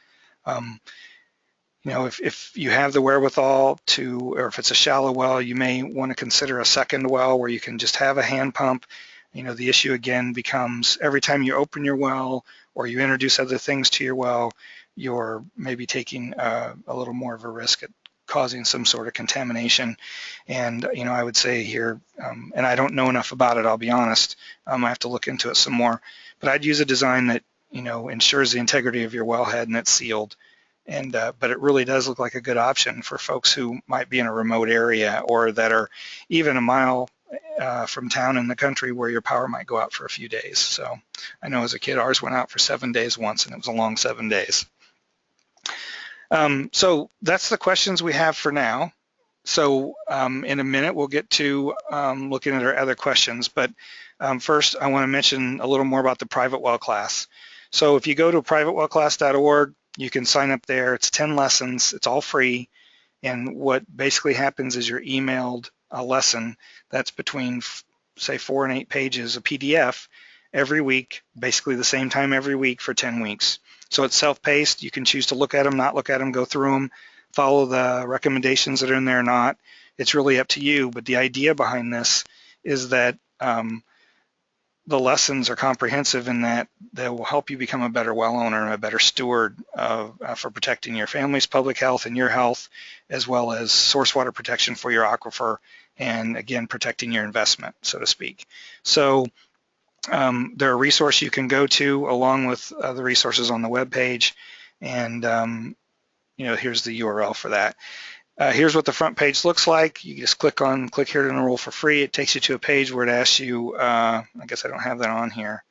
You know, if you have the wherewithal to, or if it's a shallow well, you may want to consider a second well where you can just have a hand pump. You know, the issue again becomes every time you open your well or you introduce other things to your well, you're maybe taking a little more of a risk at causing some sort of contamination. And, you know, I would say here, and I don't know enough about it, I'll be honest, I have to look into it some more, but I'd use a design that, you know, ensures the integrity of your wellhead and it's sealed. And, but it really does look like a good option for folks who might be in a remote area or that are even a mile from town in the country where your power might go out for a few days. So I know as a kid, ours went out for 7 days once, and it was a long 7 days. So that's the questions we have for now. So in a minute, we'll get to looking at our other questions. But first, I want to mention a little more about the private well class. So if you go to privatewellclass.org, you can sign up there. It's 10 lessons. It's all free. And what basically happens is you're emailed a lesson that's between, say, 4 and 8 pages, a PDF, every week, basically the same time every week for 10 weeks. So it's self-paced. You can choose to look at them, not look at them, go through them, follow the recommendations that are in there or not. It's really up to you. But the idea behind this is that the lessons are comprehensive in that they will help you become a better well owner and a better steward for protecting your family's public health and your health, as well as source water protection for your aquifer, and again, protecting your investment, so to speak. So they're a resource you can go to along with the resources on the web page, and you know, here's the URL for that. Here's what the front page looks like. You just click here to enroll for free. It takes you to a page where it asks you, I guess I don't have that on here.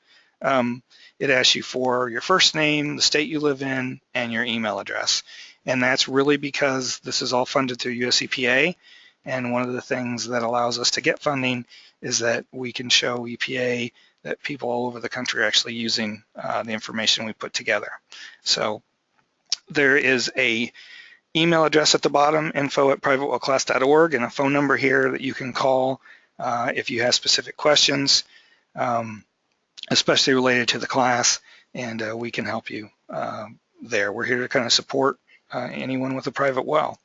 It asks you for your first name, the state you live in, and your email address. And that's really because this is all funded through USEPA. And one of the things that allows us to get funding is that we can show EPA that people all over the country are actually using the information we put together. So there is a email address at the bottom, info@privatewellclass.org, and a phone number here that you can call if you have specific questions, especially related to the class, and we can help you there. We're here to kind of support anyone with a private well.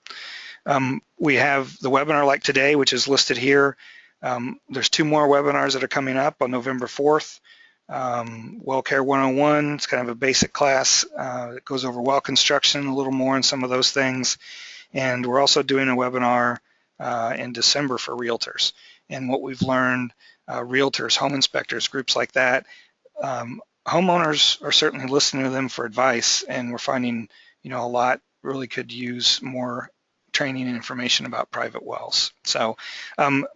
We have the webinar like today, which is listed here. There's 2 more webinars that are coming up on November 4th. Well Care 101, it's kind of a basic class. It goes over well construction a little more and some of those things. And we're also doing a webinar in December for realtors. And what we've learned, realtors, home inspectors, groups like that, homeowners are certainly listening to them for advice, and we're finding, a lot really could use more training and information about private wells. So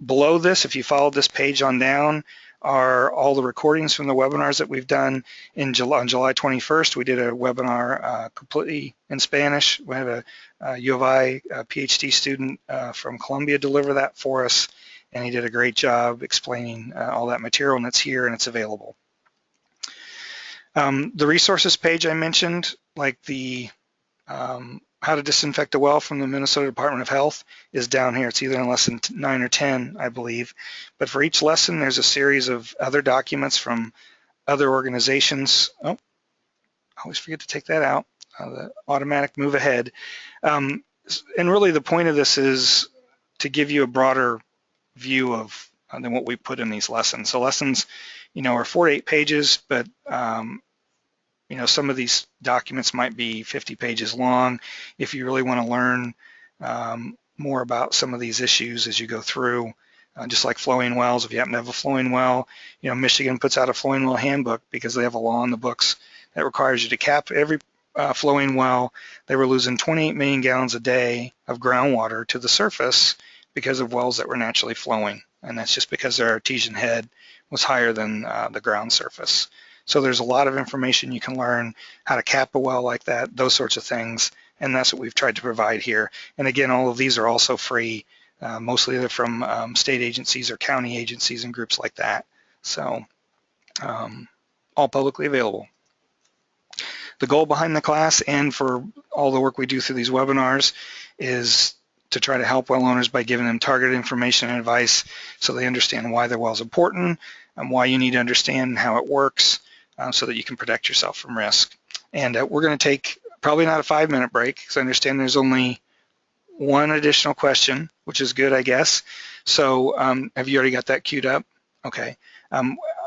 below this, if you follow this page on down, are all the recordings from the webinars that we've done on July 21st. We did a webinar completely in Spanish. We had a U of I PhD student from Columbia deliver that for us, and he did a great job explaining all that material, and it's here and it's available. The resources page I mentioned, like the how to disinfect a well from the Minnesota Department of Health, is down here. It's either in lesson 9 or 10, I believe. But for each lesson, there's a series of other documents from other organizations. Oh, I always forget to take that out, the automatic move ahead. And really the point of this is to give you a broader view of than what we put in these lessons. So lessons, are 4 to 8 pages, but some of these documents might be 50 pages long. If you really want to learn more about some of these issues as you go through, just like flowing wells, if you happen to have a flowing well, Michigan puts out a flowing well handbook because they have a law in the books that requires you to cap every flowing well. They were losing 28 million gallons a day of groundwater to the surface because of wells that were naturally flowing. And that's just because their artesian head was higher than the ground surface. So there's a lot of information you can learn, how to cap a well like that, those sorts of things, and that's what we've tried to provide here. And again, all of these are also free. Mostly they're from state agencies or county agencies and groups like that. So all publicly available. The goal behind the class and for all the work we do through these webinars is to try to help well owners by giving them targeted information and advice so they understand why their well is important and why you need to understand how it works, so that you can protect yourself from risk. And we're going to take probably not a 5-minute break, because I understand there's only one additional question, which is good, I guess. So have you already got that queued up? Okay.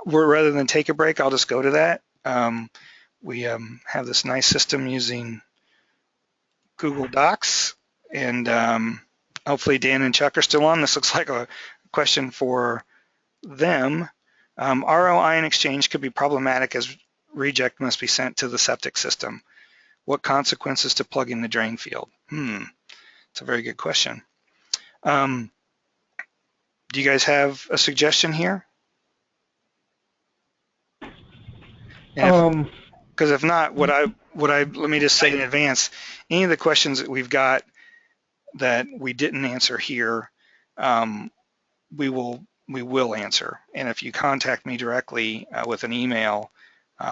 Rather than take a break, I'll just go to that. We have this nice system using Google Docs, and hopefully Dan and Chuck are still on. This looks like a question for them. RO ion exchange could be problematic as reject must be sent to the septic system. What consequences to plugging the drain field? It's a very good question. Do you guys have a suggestion here? Because if not, let me just say in advance, any of the questions that we've got that we didn't answer here, we will answer. And if you contact me directly with an email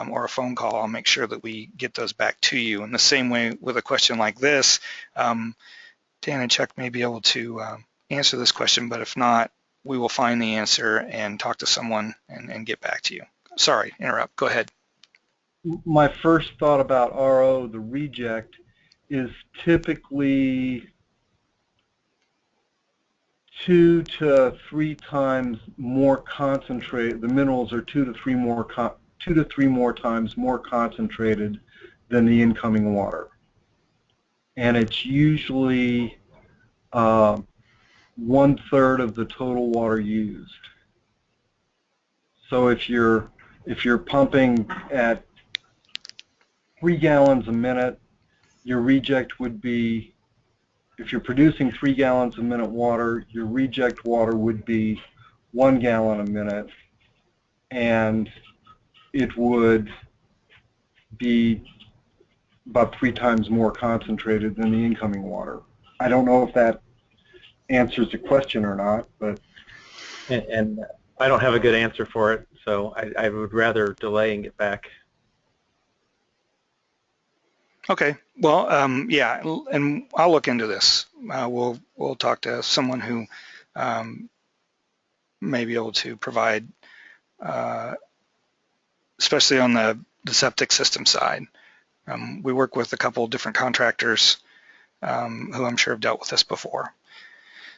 or a phone call, I'll make sure that we get those back to you. In the same way with a question like this, Dan and Chuck may be able to answer this question, but if not, we will find the answer and talk to someone and get back to you. Sorry, interrupt, go ahead. My first thought about RO, the reject, is typically 2 to 3 times more concentrated. The minerals are 2 to 3 more times more concentrated than the incoming water, and it's usually 1/3 of the total water used. So if you're pumping at 3 gallons a minute, your reject would be, if you're producing 3 gallons a minute water, your reject water would be 1 gallon a minute, and it would be about 3 times more concentrated than the incoming water. I don't know if that answers the question or not, but... And I don't have a good answer for it, so I would rather delay and get back. Okay, well, yeah, and I'll look into this. We'll talk to someone who may be able to provide, especially on the septic system side. We work with a couple of different contractors who I'm sure have dealt with this before.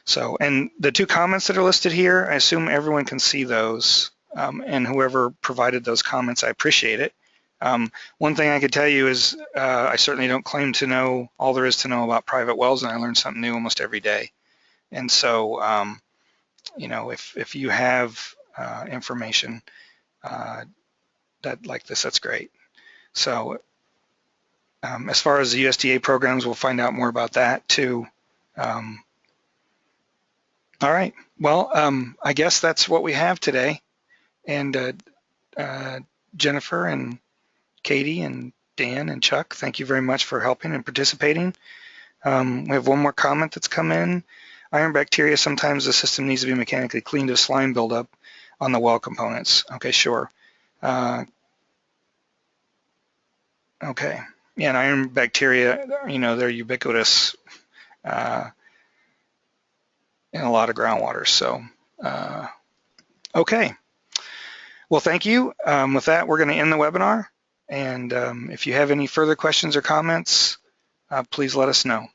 So, and the 2 comments that are listed here, I assume everyone can see those. and whoever provided those comments, I appreciate it. One thing I could tell you is I certainly don't claim to know all there is to know about private wells, and I learn something new almost every day. And so, you know, if you have information that like this, that's great. So as far as the USDA programs, we'll find out more about that too. All right, well, I guess that's what we have today. And Jennifer and Katie and Dan and Chuck, thank you very much for helping and participating. We have one more comment that's come in. Iron bacteria, sometimes the system needs to be mechanically cleaned of slime buildup on the well components. Okay, sure. Okay, yeah, and iron bacteria, you know, they're ubiquitous in a lot of groundwater, so, okay. Well, thank you. With that, we're gonna end the webinar. And if you have any further questions or comments, please let us know.